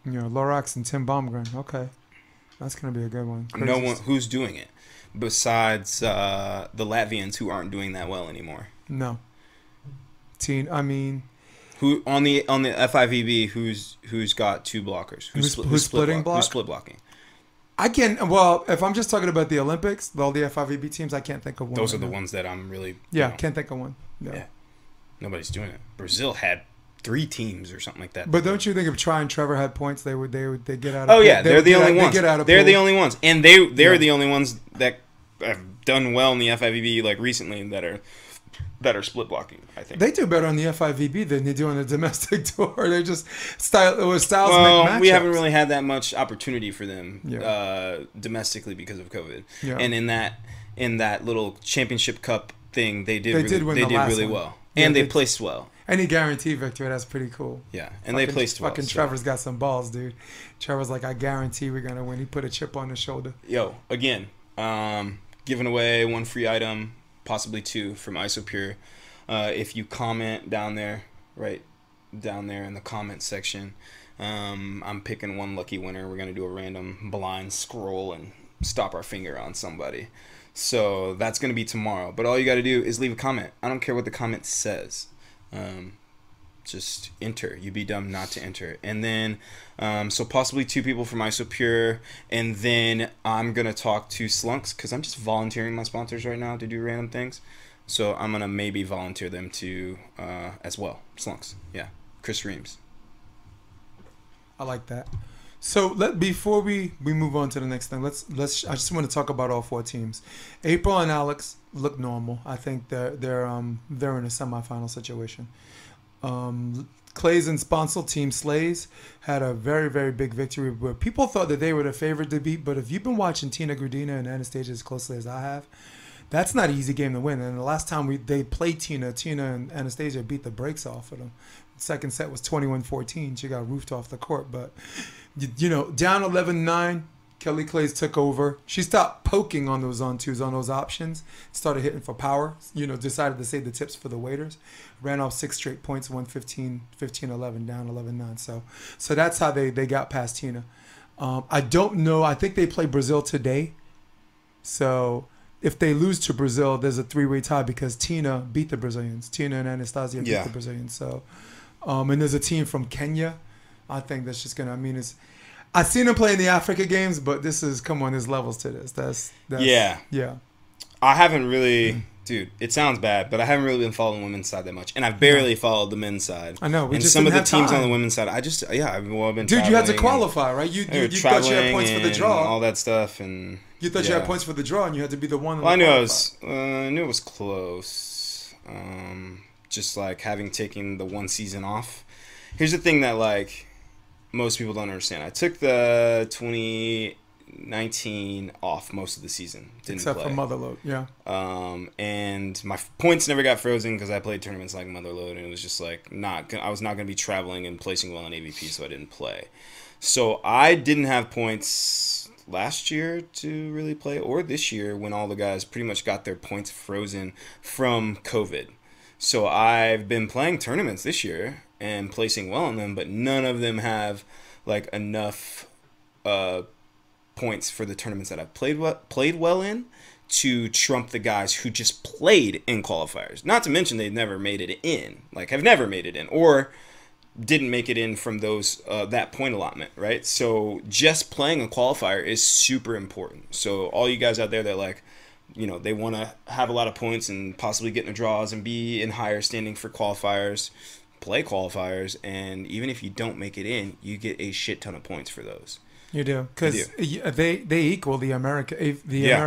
Yeah, Lorax and Tim Baumgren. Okay, that's gonna be a good one. No one who's doing it besides the Latvians who aren't doing that well anymore. No. Who on the FIVB who's got 2 blockers? Who's split blocking? I can't. Well, if I'm just talking about the Olympics, all the FIVB teams, I can't think of one. Those are the ones that I'm really. Can't think of one. No. Yeah, nobody's doing it. Brazil had 3 teams or something like that. But don't you think if Try and Trevor had points, they get out of? Oh yeah, they're the only ones. They're the only ones, and they're the only ones that have done well in the FIVB like recently that are split blocking. I think they do better on the FIVB than they do on the domestic tour. They just styles. Well, we haven't really had that much opportunity for them domestically because of COVID. Yeah. And in that little championship cup thing, they did really well, and they placed well. Any guarantee victory, that's pretty cool. Yeah, and they placed well. Fucking Trevor's got some balls, dude. Trevor's like, I guarantee we're gonna win. He put a chip on his shoulder. Yo, again, giving away 1 free item, possibly 2 from Isopure. If you comment down there, right down there in the comment section, I'm picking 1 lucky winner. We're gonna do a random blind scroll and stop our finger on somebody. So that's gonna be tomorrow. But all you got to do is leave a comment. I don't care what the comment says. Just enter. You'd be dumb not to enter. And then, so possibly 2 people from Isopure, and then I'm gonna talk to Slunks because I'm just volunteering my sponsors right now to do random things. So I'm gonna maybe volunteer them to as well. Slunks, yeah. Chris Reams. I like that. So before we move on to the next thing, let's. I just want to talk about all 4 teams. April and Alex look normal. I think they're in a semifinal situation. Clay's and Sponsel team Slays had a very, very big victory where people thought that they were the favorite to beat. But if you've been watching Tina Grudina and Anastasia as closely as I have, that's not an easy game to win. And the last time they played Tina and Anastasia beat the brakes off of them. The second set was 21-14. She got roofed off the court. But, down 11-9, Kelly Clays took over. She stopped poking on those on-twos, on those options. Started hitting for power. Decided to save the tips for the waiters. Ran off 6 straight points, won 15-11, down 11-9. So that's how they got past Tina. I don't know. I think they play Brazil today. So if they lose to Brazil, there's a 3-way tie because Tina beat the Brazilians. Tina and Anastasia beat the Brazilians. So, and there's a team from Kenya. I think that's just I've seen them play in the Africa games, but there's levels to this. That's yeah. I haven't really Dude, it sounds bad, but I haven't really been following the women's side that much, and I've barely followed the men's side. I know. And some of the teams on the women's side, I've been. Dude, you had to qualify, right? You thought you had points for the draw, all that stuff, and you thought you had points for the draw, and you had to be the one. Well, I knew it was close. Just like having taken the one season off. Here's the thing that like most people don't understand. I took the 2019 off most of the season. Except for Motherlode, yeah. And my points never got frozen because I played tournaments like Motherlode, and it was just like I was not going to be traveling and placing well in AVP, so I didn't play. So I didn't have points last year to really play, or this year when all the guys pretty much got their points frozen from COVID. So I've been playing tournaments this year and placing well in them, but none of them have like enough points for the tournaments that I've played well in to trump the guys who just played in qualifiers. Not to mention they've never made it in, like have never made it in, or didn't make it in from those that point allotment, right? So just playing a qualifier is super important. So all you guys out there that like, you know, they want to have a lot of points and possibly get in the draws and be in higher standing for qualifiers, play qualifiers, and even if you don't make it in, you get a shit ton of points for those. You do, because they equal the America.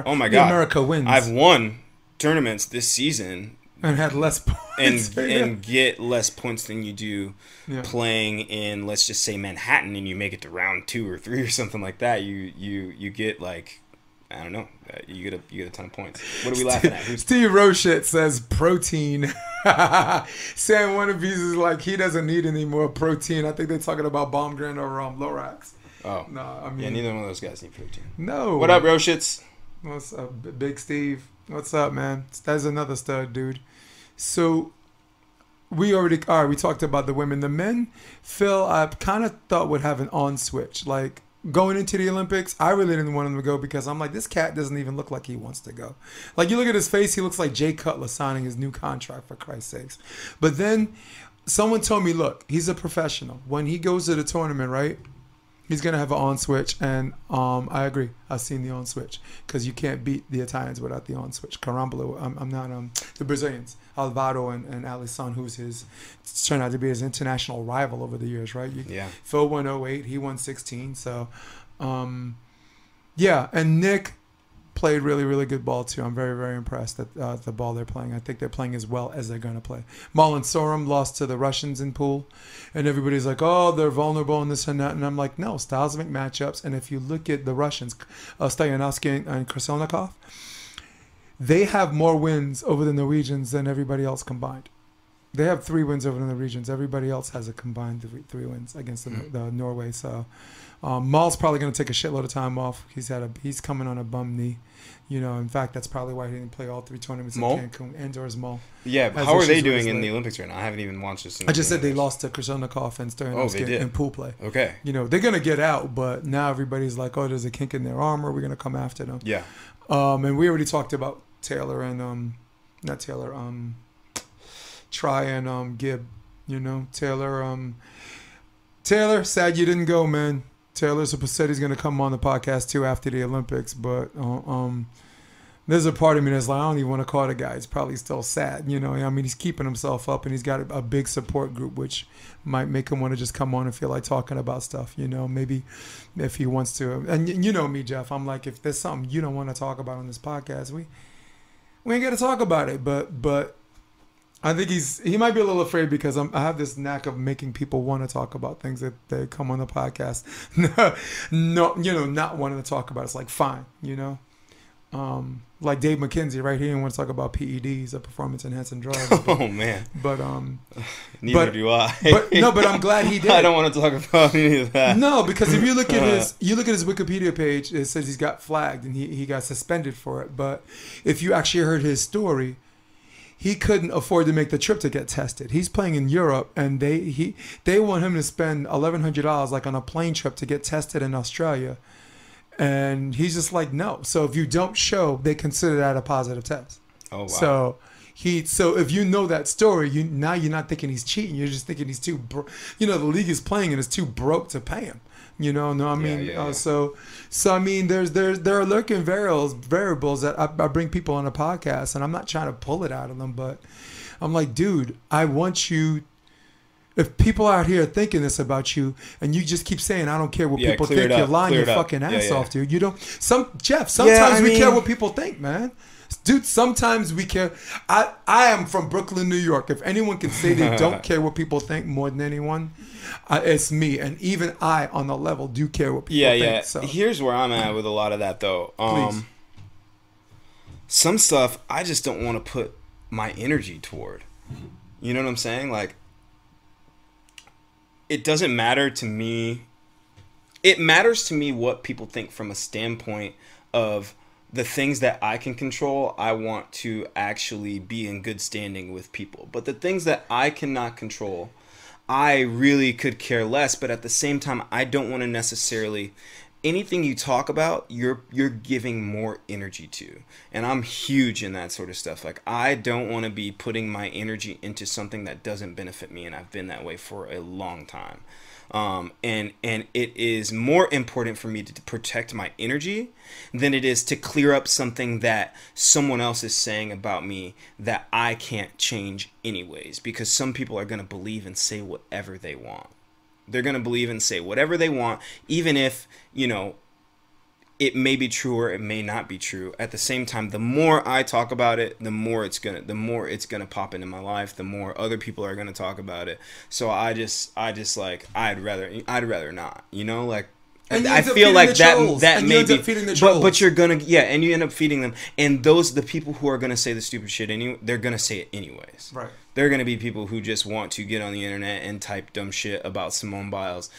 Oh my God, America wins. I've won tournaments this season and had less points and get less points than you do playing in, let's just say, Manhattan, and you make it to round 2 or 3 or something like that. You get like, I don't know. You get a ton of points. What are we laughing at? Steve Rochette says protein. Sam Wannabees is like, he doesn't need any more protein. I think they're talking about Baumgren or Lorax. Oh. No, I mean. Yeah, neither one of those guys need protein. No. What up, Rochets? What's up, Big Steve? What's up, man? That's another stud, dude. So, we talked about the women. The men, Phil, I kind of thought would have an on switch. Like, going into the Olympics, I really didn't want him to go because I'm like, this cat doesn't even look like he wants to go. Like, you look at his face, he looks like Jay Cutler signing his new contract, for Christ's sakes. But then someone told me, look, he's a professional. When he goes to the tournament, right, he's going to have an on switch. And I agree. I've seen the on switch because you can't beat the Italians without the on switch. Carambolo, I'm not, the Brazilians, Alvaro and Alisson, who's turned out to be his international rival over the years, right? Phil won 08, he won 16. So, yeah. And Nick played really, really good ball too. I'm very, very impressed at the ball they're playing. I think they're playing as well as they're going to play. Malin Sorum lost to the Russians in pool, and everybody's like, oh, they're vulnerable and this and that. And I'm like, no, styles make matchups. And if you look at the Russians, Stoyanovsky and Krasilnikov, they have more wins over the Norwegians than everybody else combined. They have 3 wins over the Norwegians. Everybody else has a combined 3 wins against the Norway. So Mal's probably going to take a shitload of time off. He's coming on a bum knee. You know, in fact, that's probably why he didn't play all 3 tournaments in Cancun. Andor's Mal. Yeah, but how are they doing in the Olympics right now? I haven't even watched this. I just said they lost to Krasilnikov and Stoyanovsky in pool play. Okay. You know, they're going to get out, but now everybody's like, oh, there's a kink in their armor. We're going to come after them. Yeah. And we already talked about Taylor and, not Taylor, Try and Gibb. You know, Taylor, sad you didn't go, man. Taylor said he's going to come on the podcast too after the Olympics, but there's a part of me that's like, I don't even want to call the guy. He's probably still sad, you know. I mean, he's keeping himself up, and he's got a big support group, which might make him want to just come on and feel like talking about stuff, you know. Maybe if he wants to. And you know me, Jeff. I'm like, if there's something you don't want to talk about on this podcast, we ain't got to talk about it. But I think he might be a little afraid because I have this knack of making people want to talk about things that they come on the podcast. No, you know, not wanting to talk about. It's like, fine, you know. Like Dave McKenzie, right? He didn't want to talk about PEDs, a performance enhancing drug. Oh man. But neither do I. but I'm glad he did. I don't want to talk about any of that. No, because if you look at his Wikipedia page, it says he's got flagged and he got suspended for it. But if you actually heard his story, he couldn't afford to make the trip to get tested. He's playing in Europe, and they want him to spend $1,100 like on a plane trip to get tested in Australia, and he's just like, no. So if you don't show, they consider that a positive test. Oh wow. So if you know that story, you're not thinking he's cheating. You're just thinking he's too, the league is playing and is too broke to pay him. You know, no, I mean, yeah. so I mean, there are lurking variables that I bring people on a podcast, and I'm not trying to pull it out of them, but I'm like, dude, I want you. If people out here thinking this about you, and you just keep saying, I don't care what people think, you're lying your fucking ass off, dude. You don't. Sometimes we care what people think, man. Dude, sometimes we care. I am from Brooklyn, New York. If anyone can say they don't care what people think more than anyone, it's me. And even I, on the level, do care what people think. Yeah. So. Here's where I'm at with a lot of that, though. Please. Some stuff I just don't want to put my energy toward. You know what I'm saying? Like, it doesn't matter to me. It matters to me what people think from a standpoint of the things that I can control. I want to actually be in good standing with people. But the things that I cannot control, I really could care less. But at the same time, I don't want to necessarily... Anything you talk about, you're giving more energy to. And I'm huge in that sort of stuff. Like, I don't want to be putting my energy into something that doesn't benefit me. And I've been that way for a long time. And it is more important for me to protect my energy than it is to clear up something that someone else is saying about me that I can't change anyways. Because some people are going to believe and say whatever they want. They're going to believe and say whatever they want, even if, you know, it may be true or it may not be true. At the same time, the more I talk about it, the more it's gonna pop into my life. The more other people are gonna talk about it. So I just like I'd rather not. You know, like. And I feel like that may be, but you're gonna and you end up feeding them, and the people who are gonna say the stupid shit they're gonna say it anyways. Right. They're gonna be people who just want to get on the internet and type dumb shit about Simone Biles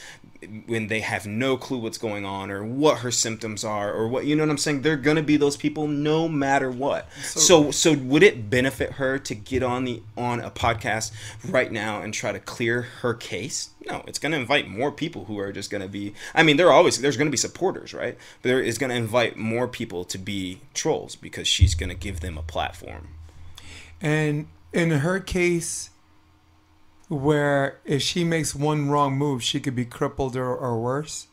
when they have no clue what's going on or what her symptoms are or what, you know what I'm saying? They're gonna be those people no matter what. So would it benefit her to get on a podcast right now and try to clear her case? No, it's going to invite more people who are just going to be... I mean, there's going to be supporters, right? But there is going to invite more people to be trolls because she's going to give them a platform. And in her case, where if she makes one wrong move, she could be crippled or worse.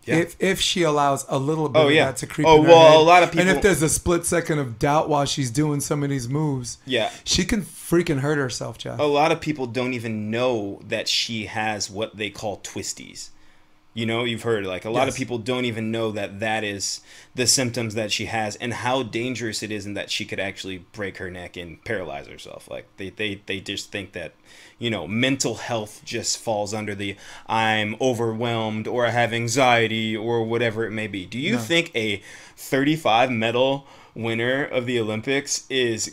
Yeah. If she allows a little bit of that to creep in her head, a lot of people... And if there's a split second of doubt while she's doing some of these moves, she can freaking hurt herself, Jeff. A lot of people don't even know that she has what they call twisties. You know, you've heard, like, a lot of people don't even know that is the symptoms that she has and how dangerous it is and that she could actually break her neck and paralyze herself. Like, they just think that, you know, mental health just falls under the I'm overwhelmed or I have anxiety or whatever it may be. Do you think a 35 medal winner of the Olympics is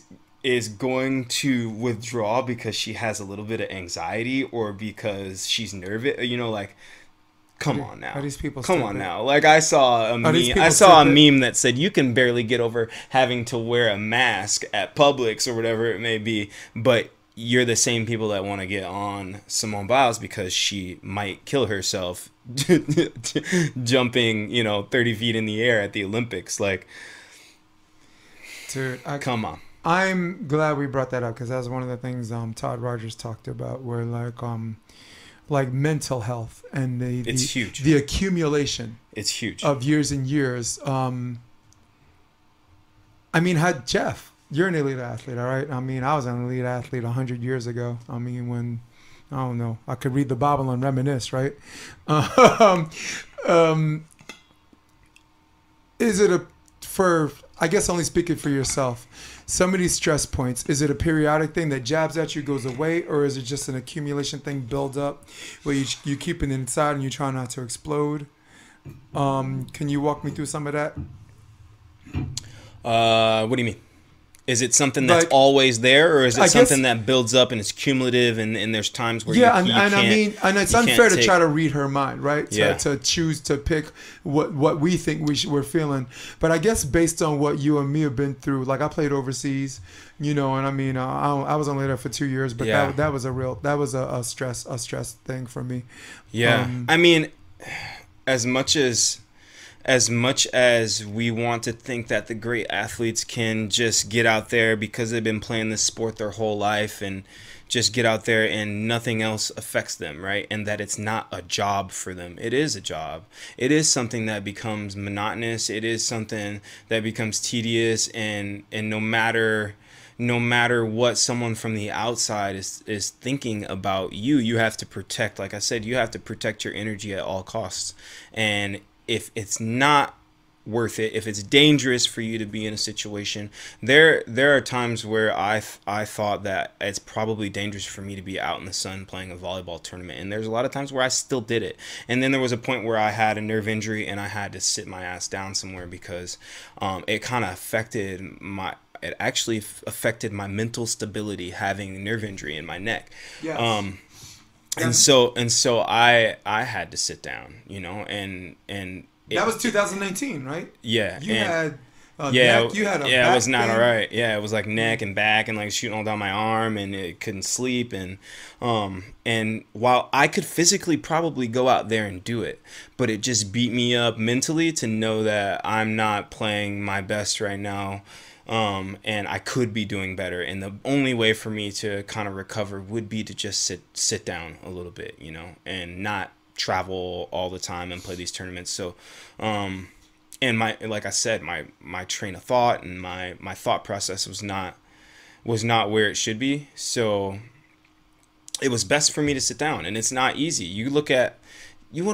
going to withdraw because she has a little bit of anxiety or because she's nervous? You know, like... Come on now. Like, I saw a meme that said you can barely get over having to wear a mask at Publix or whatever it may be, but you're the same people that want to get on Simone Biles because she might kill herself jumping, 30 feet in the air at the Olympics. Like, dude, come on. I'm glad we brought that up because that's one of the things Todd Rogers talked about, where like mental health and it's huge. The accumulation. It's huge. Of years and years. I mean, Jeff, you're an elite athlete, all right? I mean, I was an elite athlete 100 years ago. I mean, when, I don't know, I could read the Bible and reminisce, right? Is it I guess only speaking for yourself, some of these stress points, is it a periodic thing that jabs at you, goes away, or is it just an accumulation thing, build up, where you keep it inside and you try not to explode? Can you walk me through some of that? What do you mean? Is it something that's always there, or is it something that builds up and it's cumulative, and there's times where and it's unfair to try to read her mind, right? To choose to pick what we think we're feeling. But I guess based on what you and me have been through, like I played overseas, and I mean I was only there for 2 years, but that was a stress thing for me. Yeah, I mean, as much as we want to think that the great athletes can just get out there because they've been playing this sport their whole life and just get out there and nothing else affects them, right? And that it's not a job for them. It is a job. It is something that becomes monotonous. It is something that becomes tedious, and no matter what someone from the outside is thinking about you, you have to protect, like I said, you have to protect your energy at all costs. And if it's not worth it, if it's dangerous for you to be in a situation, there are times where I thought that it's probably dangerous for me to be out in the sun playing a volleyball tournament, and there's a lot of times where I still did it. And then there was a point where I had a nerve injury and I had to sit my ass down somewhere because it kind of affected my mental stability, having a nerve injury in my neck. Yes. And so I had to sit down, you know, and that was 2019, right? Yeah. You had neck, you had a it back was not thing. all right. Yeah, it was like neck and back and like shooting all down my arm, and it couldn't sleep. And while I could physically probably go out there and do it, but it just beat me up mentally to know that I'm not playing my best right now. And I could be doing better. And the only way for me to kind of recover would be to just sit down a little bit, you know, and not travel all the time and play these tournaments. So, and like I said, my train of thought and my thought process was not where it should be. So it was best for me to sit down, and it's not easy. You want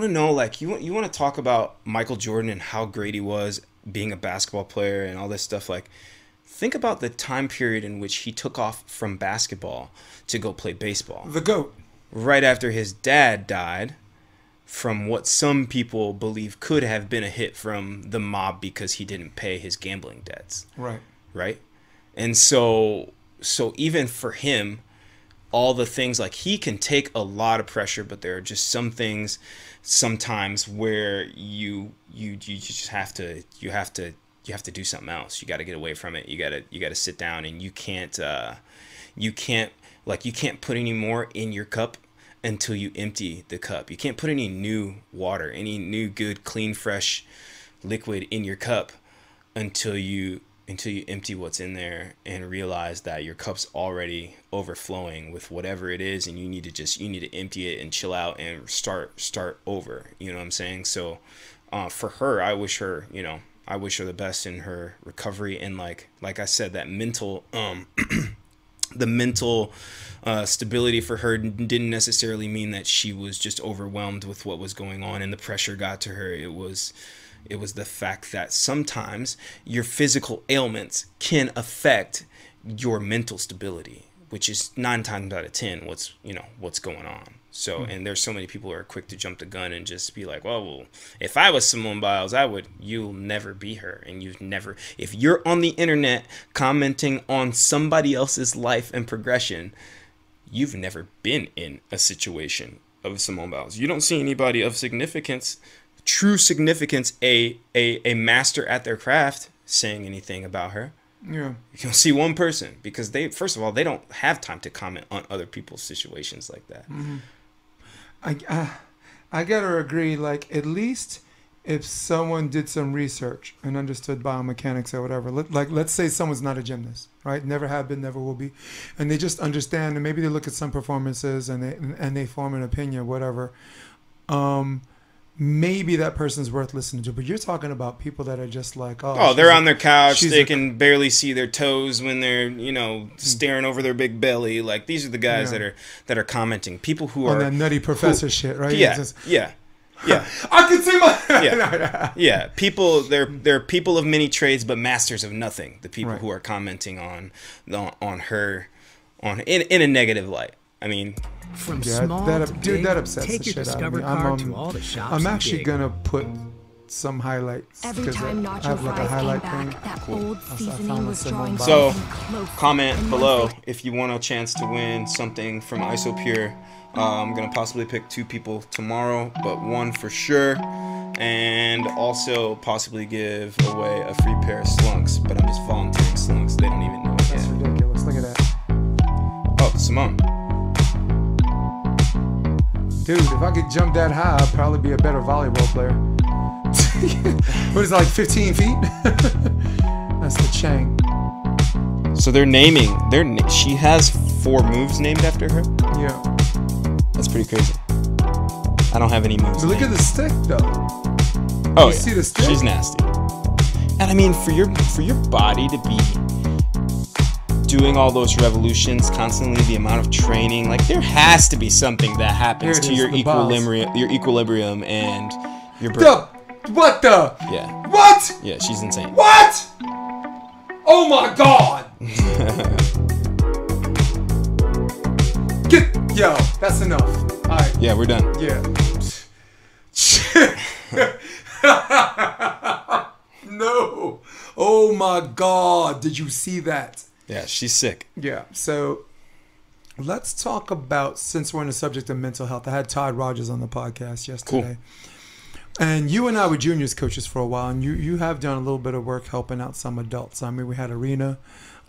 to know, like, you want to talk about Michael Jordan and how great he was being a basketball player and all this stuff. Like, think about the time period in which he took off from basketball to go play baseball. The GOAT. Right after his dad died from what some people believe could have been a hit from the mob because he didn't pay his gambling debts. Right? And so even for him, all the things, like, he can take a lot of pressure, but there are just some things sometimes where you just have to do something else. You got to get away from it. You got to sit down, and you can't put any more in your cup until you empty the cup. You can't put any new water, any new good, clean, fresh liquid in your cup until you empty what's in there and realize that your cup's already overflowing with whatever it is, and you need to empty it and chill out and start over. You know what I'm saying? So for her, I wish her the best in her recovery, and like I said, that mental the mental stability for her didn't necessarily mean that she was just overwhelmed with what was going on and the pressure got to her. It was the fact that sometimes your physical ailments can affect your mental stability, which is 9 times out of 10 what's going on. So, and there's so many people who are quick to jump the gun and just be like, well, if I was Simone Biles, you'll never be her. And if you're on the internet commenting on somebody else's life and progression, you've never been in a situation of Simone Biles. You don't see anybody of significance, true significance, a master at their craft saying anything about her. Yeah. You don't see one person, because first of all, they don't have time to comment on other people's situations like that. Mm-hmm. I gotta agree. Like, at least if someone did some research and understood biomechanics or whatever, let's say someone's not a gymnast, right? Never have been, never will be, and they just understand, and maybe they look at some performances and they form an opinion, whatever. Maybe that person's worth listening to. But you're talking about people that are just like, they're on their couch, they can barely see their toes when they're, staring over their big belly. Like, these are the guys that are commenting. People who on are that nutty professor shit, right? Yeah. I can see my yeah. People, they're people of many trades, but masters of nothing. The people Right. who are commenting on her in a negative light. I mean, From small to big, that upsets take the your shit out of Discover me. card to all the shops. I'm and actually dig. gonna put some highlights. Every 'cause time I Nacho have like a Fries highlight came thing. back, that Cool. old I seasoning found was some drawing Biles. So, something close. comment And below once if you want a chance to win something from IsoPure. I'm gonna possibly pick 2 people tomorrow, but 1 for sure, and also possibly give away a free pair of slunks. But I'm just volunteering slunks; they don't even know it That's yet. ridiculous. Look at that, Oh, Simone. dude. If I could jump that high, I'd probably be a better volleyball player. What is it, like 15 feet? That's the Chang. So they're naming. She has 4 moves named after her. Yeah. That's pretty crazy. I don't have any moves. But look at the stick, though. Oh, You see the stick? She's nasty. And I mean, for your body to be doing all those revolutions constantly, the amount of training, like there has to be something that happens to your equilibrium and your brain. What the? Yeah. What? Yeah, she's insane. What? Oh my God. Yo, that's enough. All right. Yeah, we're done. Yeah. No. Oh my God. Did you see that? Yeah, she's sick. Yeah. So let's talk about, since we're on the subject of mental health, I had Todd Rogers on the podcast yesterday. Cool. And you and I were juniors coaches for a while, and you have done a little bit of work helping out some adults. I mean, we had Arena.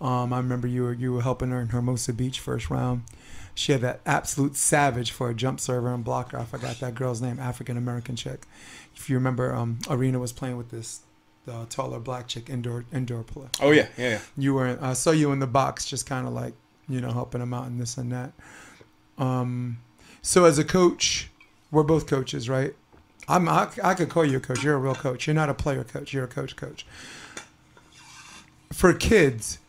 I remember you were helping her in Hermosa Beach first round. She had that absolute savage for a jump server and blocker. I forgot that girl's name, African American chick. If you remember, Arena was playing with this taller black chick indoor player. Oh yeah. You were. I saw you in the box, just kind of like, helping them out and this and that. So as a coach, we're both coaches, right? I could call you a coach. You're a real coach. You're not a player coach. You're a coach. For kids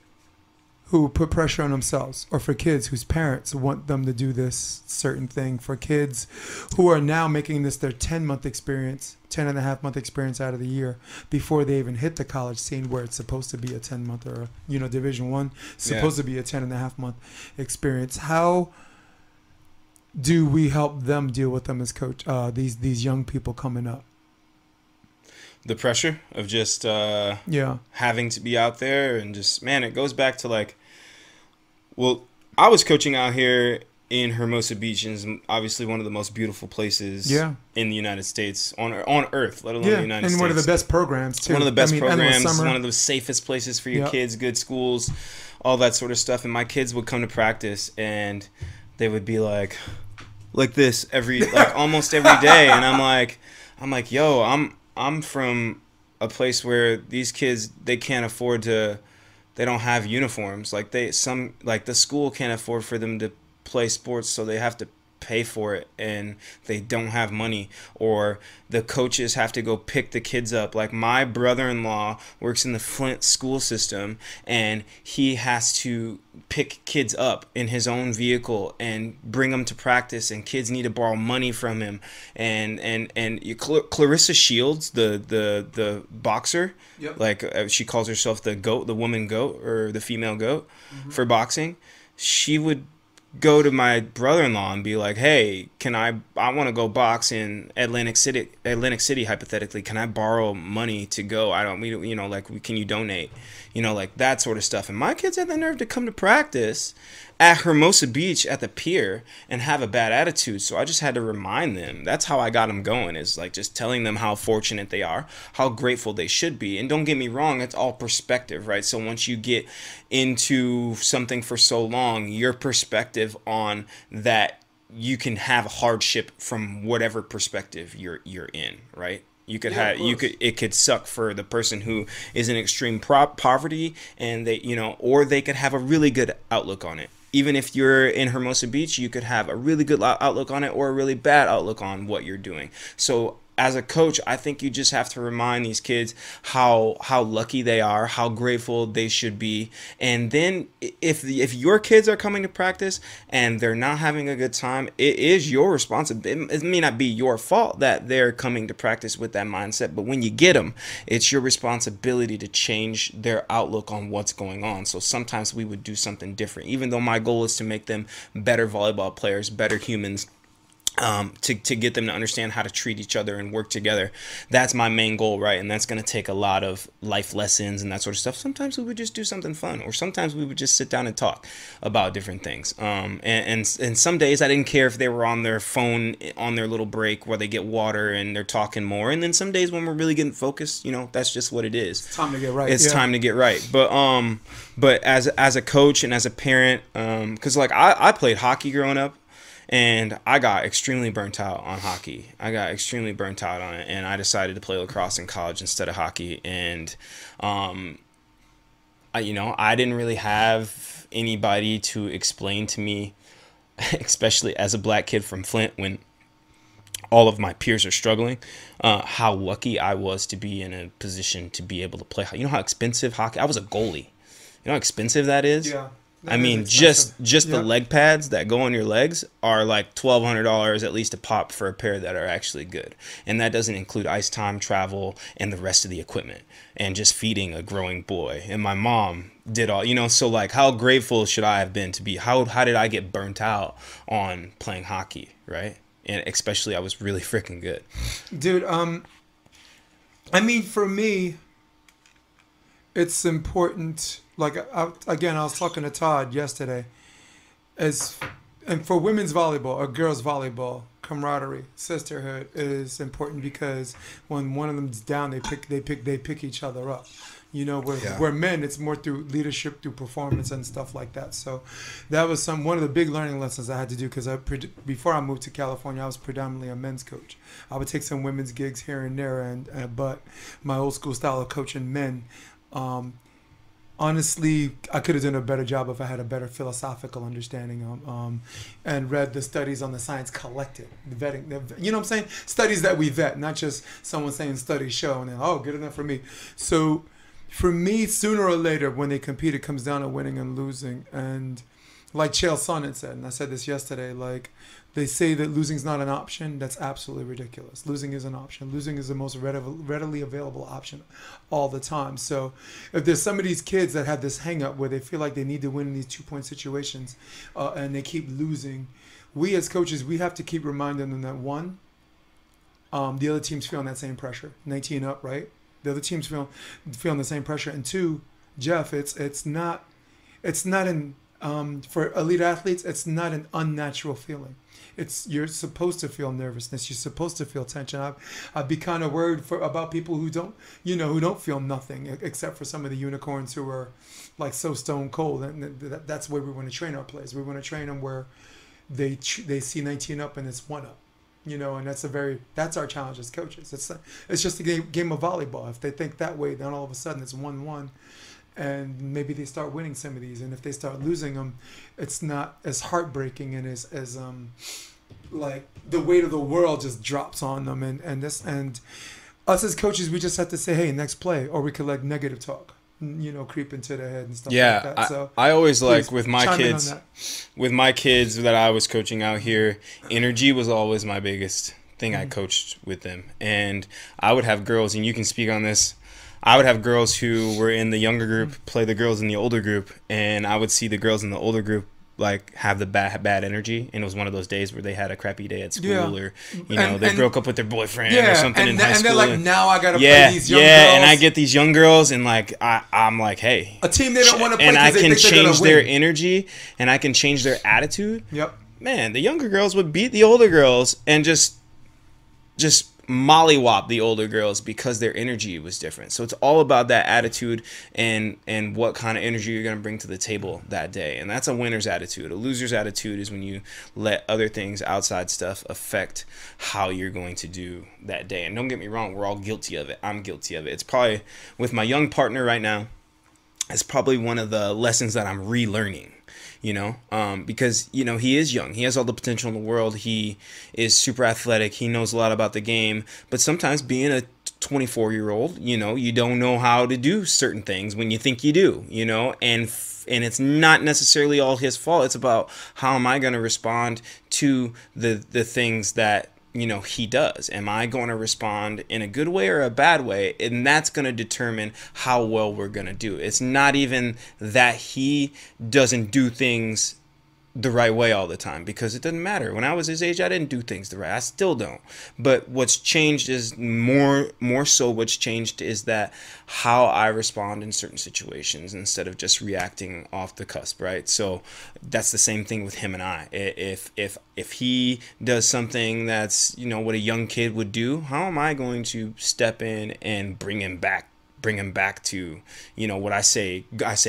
who put pressure on themselves, or for kids whose parents want them to do this certain thing, for kids who are now making this their 10-month experience, 10.5-month experience out of the year before they even hit the college scene, where it's supposed to be a 10-month or Division I, supposed to be a 10.5-month experience. How do we help them deal with them as coach? These young people coming up. The pressure of just having to be out there, and just, man, it goes back to like, well, I was coaching out here in Hermosa Beach, and is obviously one of the most beautiful places in the United States, on Earth, let alone the United States. And one of the best programs too. One of the best programs, one of the safest places for your kids, good schools, all that sort of stuff. And my kids would come to practice, and they would be like this almost every day, and I'm like, yo, I'm from a place where these kids, they can't afford to, they don't have uniforms. Like the school can't afford for them to play sports, so they have to pay for it, and they don't have money, or the coaches have to go pick the kids up. Like my brother-in-law works in the Flint school system, and he has to pick kids up in his own vehicle and bring them to practice, and kids need to borrow money from him. And Clarissa Shields, the boxer, she calls herself the goat, the woman goat, or the female goat for boxing. She would go to my brother-in-law and be like, hey, I want to go box in Atlantic City hypothetically, can I borrow money to go? Can you donate? Like that sort of stuff. And my kids had the nerve to come to practice at Hermosa Beach at the pier and have a bad attitude. So I just had to remind them. That's how I got them going, is like just telling them how fortunate they are, how grateful they should be. And don't get me wrong, it's all perspective, right? So once you get into something for so long, your perspective on that, you can have hardship from whatever perspective you're in, right? It could suck for the person who is in extreme poverty, and or they could have a really good outlook on it. Even if you're in Hermosa Beach, you could have a really good outlook on it, or a really bad outlook on what you're doing. So as a coach, I think you just have to remind these kids how lucky they are, how grateful they should be. And then if your kids are coming to practice and they're not having a good time, it is your responsibility. It may not be your fault that they're coming to practice with that mindset, but when you get them, it's your responsibility to change their outlook on what's going on. So sometimes we would do something different, even though my goal is to make them better volleyball players, better humans, to get them to understand how to treat each other and work together. That's my main goal, right? And that's going to take a lot of life lessons and that sort of stuff. Sometimes we would just do something fun, or sometimes we would just sit down and talk about different things. And some days I didn't care if they were on their phone on their little break where they get water and they're talking more. And then some days when we're really getting focused, that's just what it is. It's time to get right. It's time to get right. But as a coach and as a parent, because like I played hockey growing up, and I got extremely burnt out on hockey. I got extremely burnt out on it, and I decided to play lacrosse in college instead of hockey. And I didn't really have anybody to explain to me, especially as a black kid from Flint, when all of my peers are struggling, how lucky I was to be in a position to be able to play. You know how expensive hockey? I was a goalie. You know how expensive that is? Yeah. I mean, just the leg pads that go on your legs are like $1,200 at least a pop for a pair that are actually good. And that doesn't include ice time, travel, and the rest of the equipment, and just feeding a growing boy. And my mom did all, so like, how grateful should I have been to be, how did I get burnt out on playing hockey, right? And especially I was really freaking good. Dude, I mean, for me, it's important. Like, I was talking to Todd yesterday. And for women's volleyball or girls volleyball, camaraderie, sisterhood is important, because when one of them's down, they pick each other up. Where men, it's more through leadership, through performance and stuff like that. So that was one of the big learning lessons I had to do, because before I moved to California, I was predominantly a men's coach. I would take some women's gigs here and there, but my old school style of coaching men, honestly, I could have done a better job if I had a better philosophical understanding and read the studies on the science collected, the vetting. You know what I'm saying? Studies that we vet, not just someone saying studies show and then, oh, good enough for me. So for me, sooner or later, when they compete, it comes down to winning and losing. And like Chael Sonnen said, and I said this yesterday, like, they say that losing is not an option. That's absolutely ridiculous. Losing is an option. Losing is the most readily available option all the time. So if there's some of these kids that have this hang up where they feel like they need to win in these 2-point situations and they keep losing, we as coaches, we have to keep reminding them that, one, the other team's feeling that same pressure. 19 up, right? The other team's feeling the same pressure. And two, Jeff, it's not for elite athletes, it's not an unnatural feeling. You're supposed to feel nervousness. You're supposed to feel tension. I'd be kind of worried about people who don't feel nothing, except for some of the unicorns who are like so stone cold. And that's where we want to train our players. We want to train them where they see 19 up and it's 1 up. And that's our challenge as coaches. It's just a game of volleyball. If they think that way, then all of a sudden it's 1-1. And maybe they start winning some of these, and if they start losing them, it's not as heartbreaking and as like the weight of the world just drops on them. And us as coaches, we just have to say, hey, next play, or we could like negative talk, creep into their head and stuff like that. So I always like with my kids that I was coaching out here, energy was always my biggest thing. I coached with them, and I would have girls, and you can speak on this. I would have girls who were in the younger group play the girls in the older group, and I would see the girls in the older group like have the bad energy, and it was one of those days where they had a crappy day at school, or they broke up with their boyfriend or something in high school. And they're like, now I gotta play these young girls. And I get these young girls, and like I'm like, hey, a team they don't want to play, and I can change their energy, and I can change their attitude. Yep. Man, the younger girls would beat the older girls and just mollywop the older girls because their energy was different. So it's all about that attitude and what kind of energy you're going to bring to the table that day. And that's a winner's attitude. A loser's attitude is when you let other things, outside stuff, affect how you're going to do that day. And don't get me wrong, we're all guilty of it. I'm guilty of it. It's probably, with my young partner right now, it's probably one of the lessons that I'm relearning. Because, he is young. He has all the potential in the world. He is super athletic. He knows a lot about the game. But sometimes being a 24-year-old, you don't know how to do certain things when you think you do, and it's not necessarily all his fault. It's about how am I going to respond to the things that he does. Am I going to respond in a good way or a bad way? And that's going to determine how well we're going to do. It's not even that he doesn't do things the right way all the time, because it doesn't matter. When I was his age, I didn't do things the right. I still don't. But what's changed is more so what's changed is that how I respond in certain situations instead of just reacting off the cusp, right? So that's the same thing with him and I. If he does something that's, what a young kid would do, how am I going to step in and bring him back to, what I say,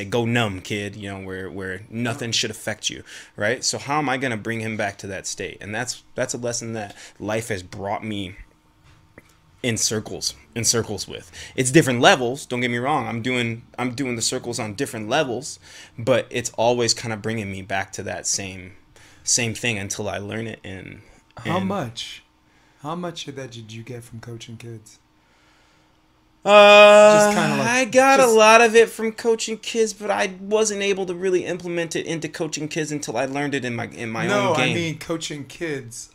go numb, kid, where nothing should affect you, right? So how am I going to bring him back to that state? And that's a lesson that life has brought me in circles with. It's different levels, don't get me wrong. I'm doing the circles on different levels, but it's always kind of bringing me back to that same thing until I learn it. And how much of that did you get from coaching kids? I got a lot of it from coaching kids, but I wasn't able to really implement it into coaching kids until I learned it in my own game. No, I mean coaching kids,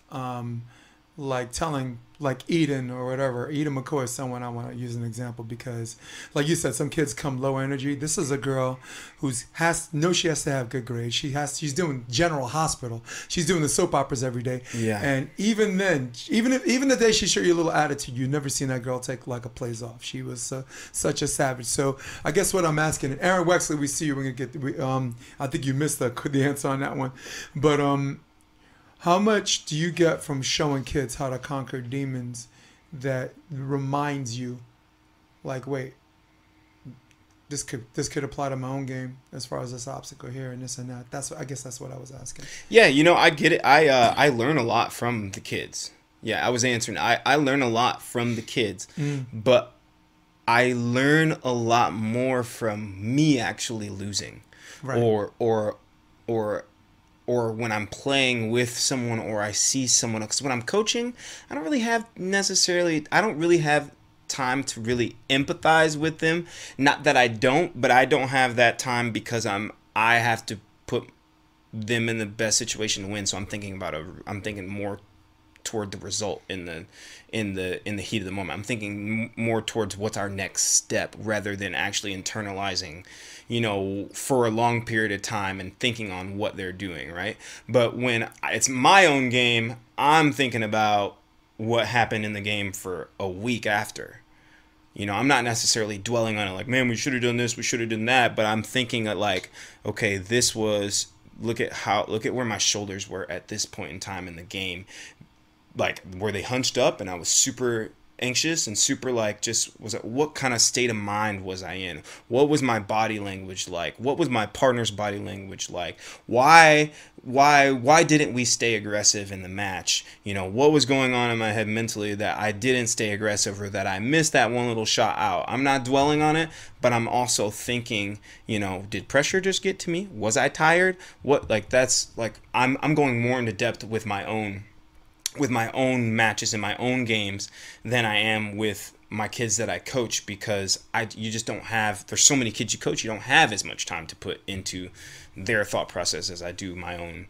like telling, like Eden or whatever. Eden McCoy is someone I want to use an example because, like you said, some kids come low energy. This is a girl she has to have good grades. She's doing general hospital. She's doing the soap operas every day. Yeah. And even then, even the day she showed you a little attitude, you never seen that girl take like a plays off. She was such a savage. So I guess what I'm asking, and Aaron Wexley, we see you. We're gonna get. I think you missed the answer on that one, but how much do you get from showing kids how to conquer demons that reminds you, like, wait, this could apply to my own game as far as this obstacle here and this and that? I guess that's what I was asking. Yeah, I get it. I learn a lot from the kids. Yeah, I was answering. I learn a lot from the kids, but I learn a lot more from me actually losing, right. or when I'm playing with someone or I see someone. Because when I'm coaching, I don't really have time to really empathize with them. Not that I don't, but I don't have that time because I have to put them in the best situation to win. So I'm thinking more toward the result in the heat of the moment. I'm thinking more towards what's our next step rather than actually internalizing, for a long period of time and thinking on what they're doing, right? But when it's my own game, I'm thinking about what happened in the game for a week after. I'm not necessarily dwelling on it like, man, we should have done this, we should have done that, but I'm thinking that like, okay, look at where my shoulders were at this point in time in the game. Like, were they hunched up and I was super anxious and super like what kind of state of mind was I in? What was my body language like? What was my partner's body language like? Why didn't we stay aggressive in the match? What was going on in my head mentally that I didn't stay aggressive or that I missed that one little shot out? I'm not dwelling on it, but I'm also thinking, did pressure just get to me? Was I tired? I'm going more into depth with my own matches and my own games than I am with my kids that I coach, because you just don't have, there's so many kids you coach, you don't have as much time to put into their thought process as I do my own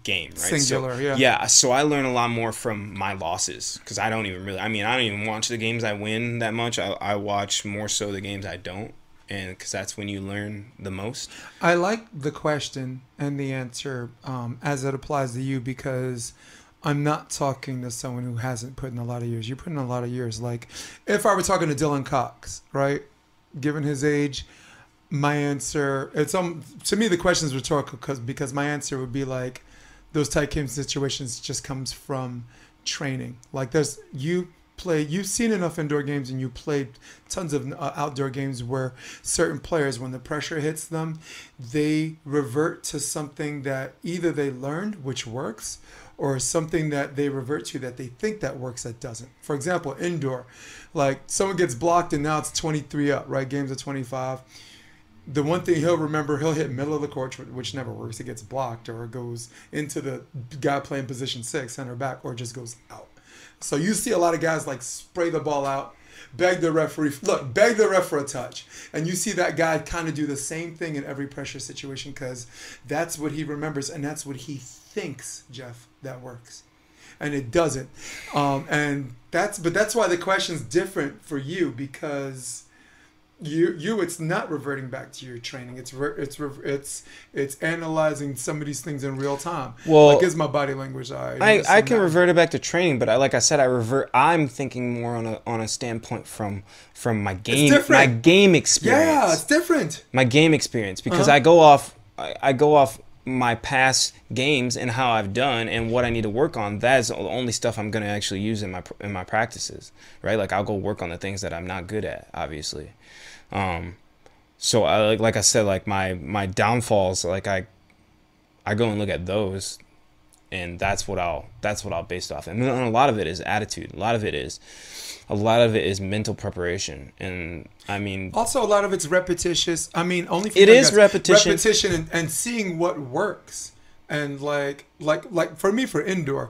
game, right? Singular, so, yeah. Yeah, so I learn a lot more from my losses because I don't even watch the games I win that much. I watch more so the games I don't, and because that's when you learn the most. I like the question and the answer as it applies to you, because I'm not talking to someone who hasn't put in a lot of years. You put in a lot of years. Like, if I were talking to Dylan Cox, right, given his age, my answer, to me the question is rhetorical because my answer would be like, those tight game situations just comes from training. Like, you've seen enough indoor games and you played tons of outdoor games where certain players, when the pressure hits them, they revert to something that either they learned, which works, or something that they revert to that they think that works that doesn't. For example, indoor, like someone gets blocked and now it's 23 up, right? Games of 25. The one thing he'll remember, he'll hit middle of the court, which never works. It gets blocked or it goes into the guy playing position 6, center back, or just goes out. So you see a lot of guys like spray the ball out, beg the ref for a touch. And you see that guy kind of do the same thing in every pressure situation because that's what he remembers and that's what he thinks, Jeff, that works. And it doesn't. And that's why the question's different for you, because it's not reverting back to your training. It's analyzing some of these things in real time. Well, like, is my body language I can revert it back to training, but like I said, I'm thinking more on a standpoint from my game experience. Yeah, it's different. My game experience, because I go off my past games and how I've done and what I need to work on. That's the only stuff I'm going to actually use in my practices, right? Like, I'll go work on the things that I'm not good at, obviously. So I said, like my downfalls, like I go and look at those and that's what I'll base it off. And a lot of it is attitude. A lot of it is mental preparation. And I mean, also a lot of it's repetitious. I mean, only for it is guys, repetition and seeing what works. And like for me, for indoor,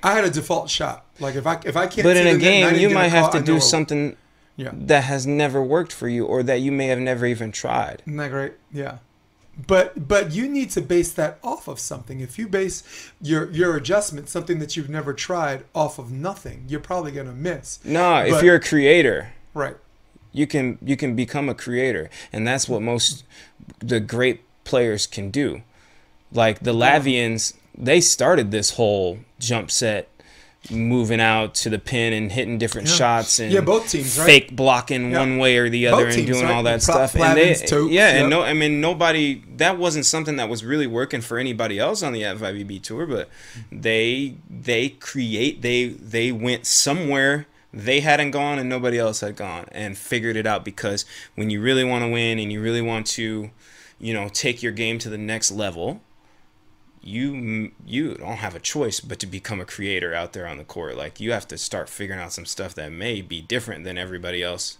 I had a default shot. Like if I can't. But see in a the net, game, you might have to do something yeah. that has never worked for you, or that you may have never even tried. Isn't that great? Yeah. But you need to base that off of something. If you base your adjustment, something that you've never tried, off of nothing, you're probably gonna miss. No, if you're a creator, right, you can become a creator, and that's what most the great players can do. Like the Lavians, they started this whole jump set, moving out to the pin and hitting different shots, and both teams, right? Fake blocking one way or the other, both and teams, doing right? all that stuff. And nobody, that wasn't something that was really working for anybody else on the FIVB tour, but they went somewhere they hadn't gone and nobody else had gone, and figured it out. Because when you really want to win and you really want to, take your game to the next level, you don't have a choice but to become a creator out there on the court. Like, you have to start figuring out some stuff that may be different than everybody else.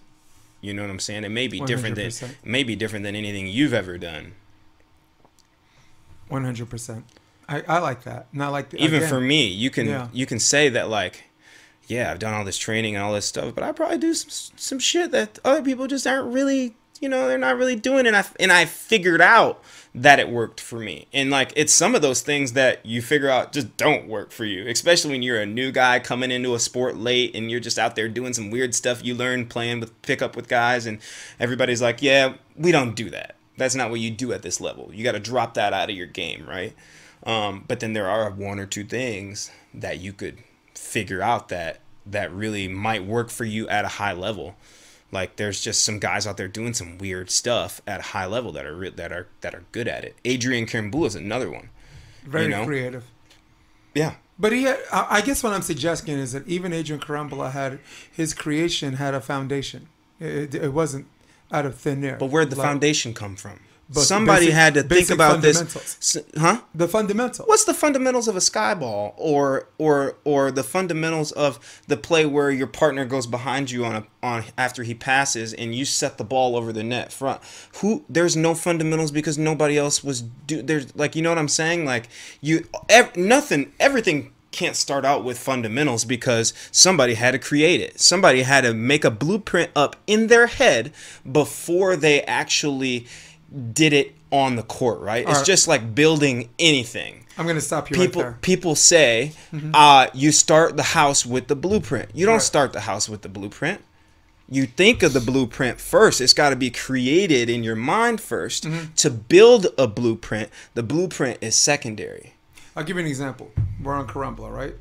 You know what I'm saying? It may be 100%. different than anything you've ever done. 100%. I like that. Not like even for me, you can say that, like, yeah, I've done all this training and all this stuff, but I probably do some shit that other people just aren't really, they're not really doing. And I figured out that it worked for me. And like, it's some of those things that you figure out just don't work for you, especially when you're a new guy coming into a sport late and you're just out there doing some weird stuff you learn playing with pickup with guys, and everybody's like, yeah, we don't do that. That's not what you do at this level. You got to drop that out of your game, right? But then there are one or two things that you could figure out that really might work for you at a high level. Like, there's just some guys out there doing some weird stuff at a high level that are good at it. Adrian Kimball is another one. Very creative. Yeah. But I guess what I'm suggesting is that even Adrian Karambula his creation had a foundation. It wasn't out of thin air. But where'd the foundation come from? Somebody had to think about this, huh? The fundamentals. What's the fundamentals of a sky ball, or the fundamentals of the play where your partner goes behind you on after he passes and you set the ball over the net front? There's no fundamentals because nobody else was there's, like, you know what I'm saying? Like, everything can't start out with fundamentals because somebody had to create it. Somebody had to make a blueprint up in their head before they actually did it on the court, right? It's just like building anything. I'm going to stop you right there. People say, you start the house with the blueprint. You don't start the house with the blueprint. You think of the blueprint first. It's got to be created in your mind first to build a blueprint. The blueprint is secondary. I'll give you an example. We're on Karambula, right?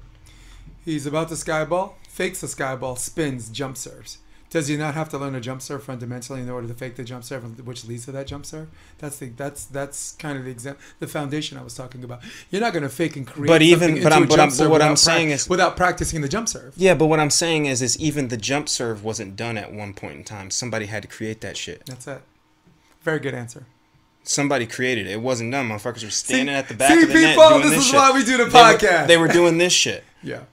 He's about to sky ball, fakes the sky ball, spins, jump serves. Does he not have to learn a jump serve fundamentally in order to fake the jump serve, which leads to that jump serve? That's kind of the example, the foundation I was talking about. You're not going to fake and create. But what I'm saying is without practicing the jump serve. Yeah, but what I'm saying is even the jump serve wasn't done at one point in time. Somebody had to create that shit. That's it. Very good answer. Somebody created it. It wasn't done. Motherfuckers were standing at the back of the net doing this shit. This is why we do the podcast. They were doing this shit. Yeah.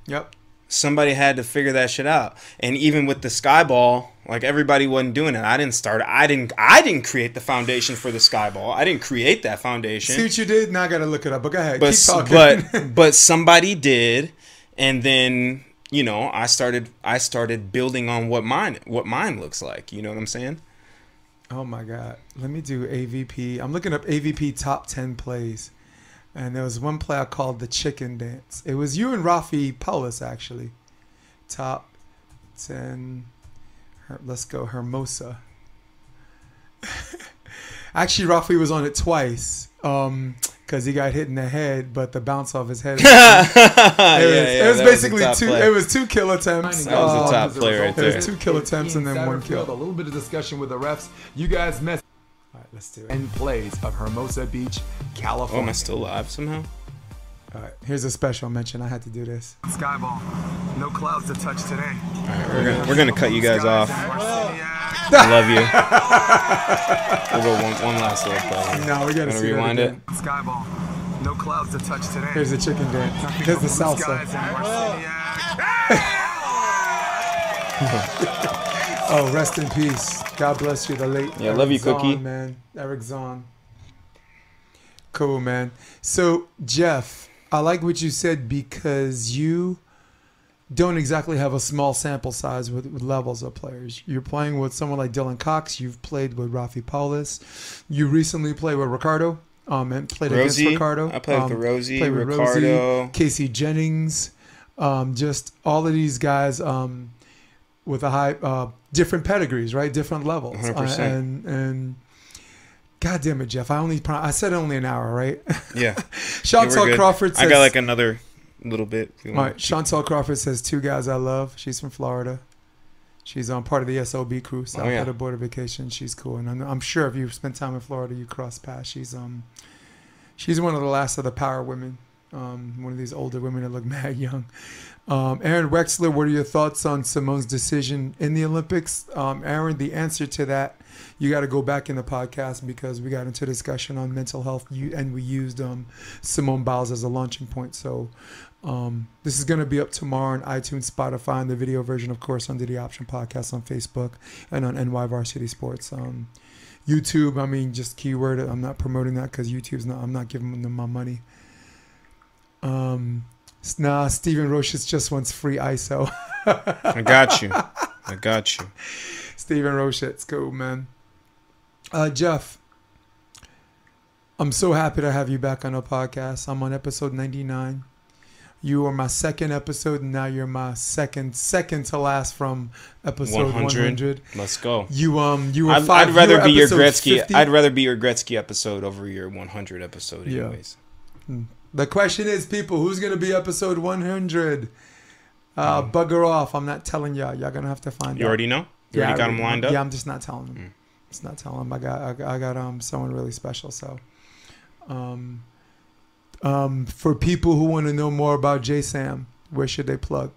Yep. Somebody had to figure that shit out. And even with the sky ball, like, everybody wasn't doing it. I didn't create the foundation for the sky ball. I didn't create that foundation. See what you did? Now I gotta look it up. But go ahead. Keep talking. But somebody did, and then, I started building on what mine looks like. You know what I'm saying? Oh my God. Let me do AVP. I'm looking up AVP top 10 plays. And there was one play I called the chicken dance. It was you and Rafi Paulus, actually. Top 10. Let's go Hermosa. Actually, Rafi was on it twice. Because he got hit in the head, but the bounce off his head. It was basically it was 2 kill attempts. That was the top play right there. It was 2 kill attempts and then 1 kill. A little bit of discussion with the refs. You guys messed. All right, let's do it. And plays of Hermosa Beach, California. Oh, am I still live somehow? All right, here's a special mention. I had to do this. Skyball. No clouds to touch today. All right, we're gonna cut you guys off. I love you. We'll go one last little play. No, we gotta see rewind that it. Skyball. No clouds to touch today. Here's the chicken dance. Here's the salsa. Oh, rest in peace. God bless you, the late. Yeah, love you, Zahn, Cookie. Man, Eric Zahn. Cool, man. So, Jeff, I like what you said because you don't exactly have a small sample size with levels of players. You're playing with someone like Dylan Cox. You've played with Rafi Paulus. You recently played with Ricardo. And played against Ricardo. I played with Rosie, played with Ricardo. Rosie, Casey Jennings. Just all of these guys with a high, different pedigrees, right? Different levels. 100%. And God damn it, Jeff. I said only an hour, right? Yeah. Chantal Crawford says, I got like another little bit. All right, Chantal Crawford says, 2 guys I love. She's from Florida. She's part of the SOB crew, South Florida Border Vacation. She's cool, and I'm sure if you spend time in Florida, you cross paths. She's one of the last of the power women. One of these older women that look mad young. Aaron Wexler, what are your thoughts on Simone's decision in the Olympics? Aaron, the answer to that, you got to go back in the podcast because we got into discussion on mental health, and we used Simone Biles as a launching point. So this is going to be up tomorrow on iTunes, Spotify, and the video version, of course, under the Option Podcast on Facebook and on NY Varsity Sports. YouTube, I mean, just keyword. I'm not promoting that because YouTube's not. I'm not giving them my money. Nah, Steven Roches just wants free ISO. I got you. Steven Roches, cool, man. Jeff, I'm so happy to have you back on the podcast. I'm on episode 99. You were my second episode, and now you're my second to last from episode 100. Let's go. You were I'd rather be your Gretzky. 50? I'd rather be your Gretzky episode over your 100 episode, anyways. Yeah. The question is, people, who's gonna be episode 100? Bugger off! I'm not telling y'all. Y'all gonna have to find out. You already know. You already got them lined up. Yeah, I'm just not telling them. Just not telling them. I got someone really special. So, for people who want to know more about JSAM, where should they plug?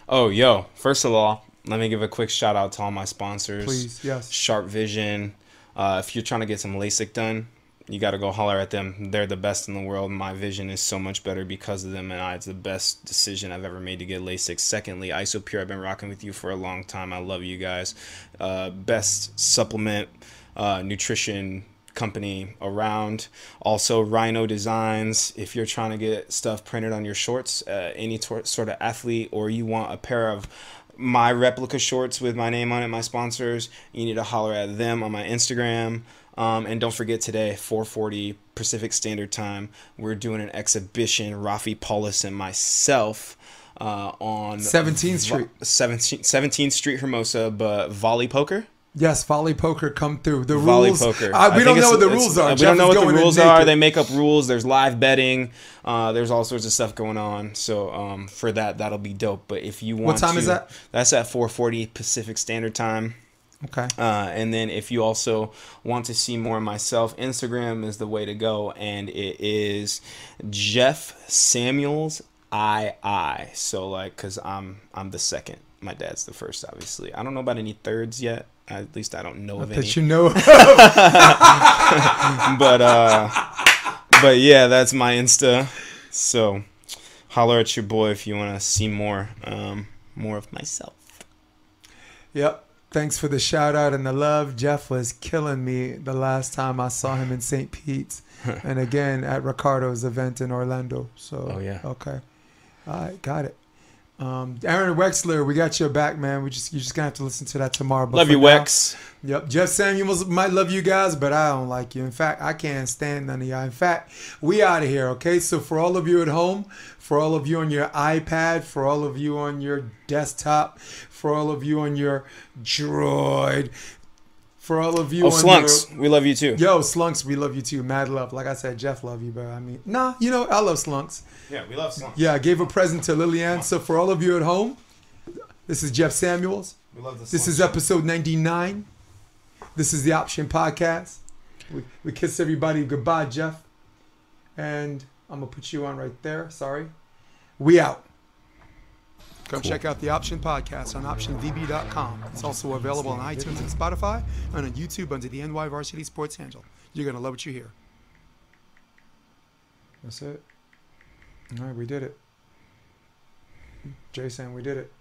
Oh, yo! First of all, let me give a quick shout out to all my sponsors. Please, yes. Sharp Vision. If you're trying to get some LASIK done, you got to go holler at them. They're the best in the world. My vision is so much better because of them, and it's the best decision I've ever made to get LASIK. Secondly, Isopure. I've been rocking with you for a long time. I love you guys. Best supplement nutrition company around. Also, Rhino Designs. If you're trying to get stuff printed on your shorts, any sort of athlete, or you want a pair of my replica shorts with my name on it, my sponsors, you need to holler at them on my Instagram. And don't forget today, 4:40 Pacific Standard Time, we're doing an exhibition, Rafi Paulus and myself, on 17th Street. 17th Street, Hermosa, but volleypoker. Yes, volleypoker come through. The rules. Volleypoker. We don't know what the rules are. We don't know what the rules are. They make up rules. There's live betting. There's all sorts of stuff going on. So for that'll be dope. But if you want what time is that? That's at 4:40 Pacific Standard Time. Okay. And then if you also want to see more of myself, Instagram is the way to go, and it is Jeff Samuels II. So because I'm the second, my dad's the first. Obviously, I don't know about any thirds yet. At least I don't know of any. That you know. But yeah, that's my Insta. So holler at your boy if you want to see more of myself. Yep. Thanks for the shout out and the love. Jeff was killing me the last time I saw him in St. Pete's, and again at Ricardo's event in Orlando. So, oh yeah, okay, all right, got it. Aaron Wexler, we got your back, man. You're just gonna have to listen to that tomorrow. But love you, Wex. Yep, Jeff Samuels might love you guys, but I don't like you. In fact, I can't stand none of y'all. In fact, we out of here, okay? So for all of you at home, for all of you on your iPad, for all of you on your desktop, for all of you on your Droid, for all of you on Slunks, we love you too. Yo, Slunks, we love you too. Mad love. Like I said, Jeff love you, but I mean, nah, I love Slunks. Yeah, we love Slunks. Yeah, I gave a present to Lillian. So for all of you at home, this is Jeff Samuels. We love the This is episode 99. This is the Option Podcast. We kiss everybody goodbye, Jeff. And I'm going to put you on right there. Sorry. We out. Come check out the Option Podcast on optionvb.com. It's also available on iTunes and Spotify and on YouTube under the NY Varsity Sports handle. You're going to love what you hear. That's it. All right, we did it. Jason, we did it.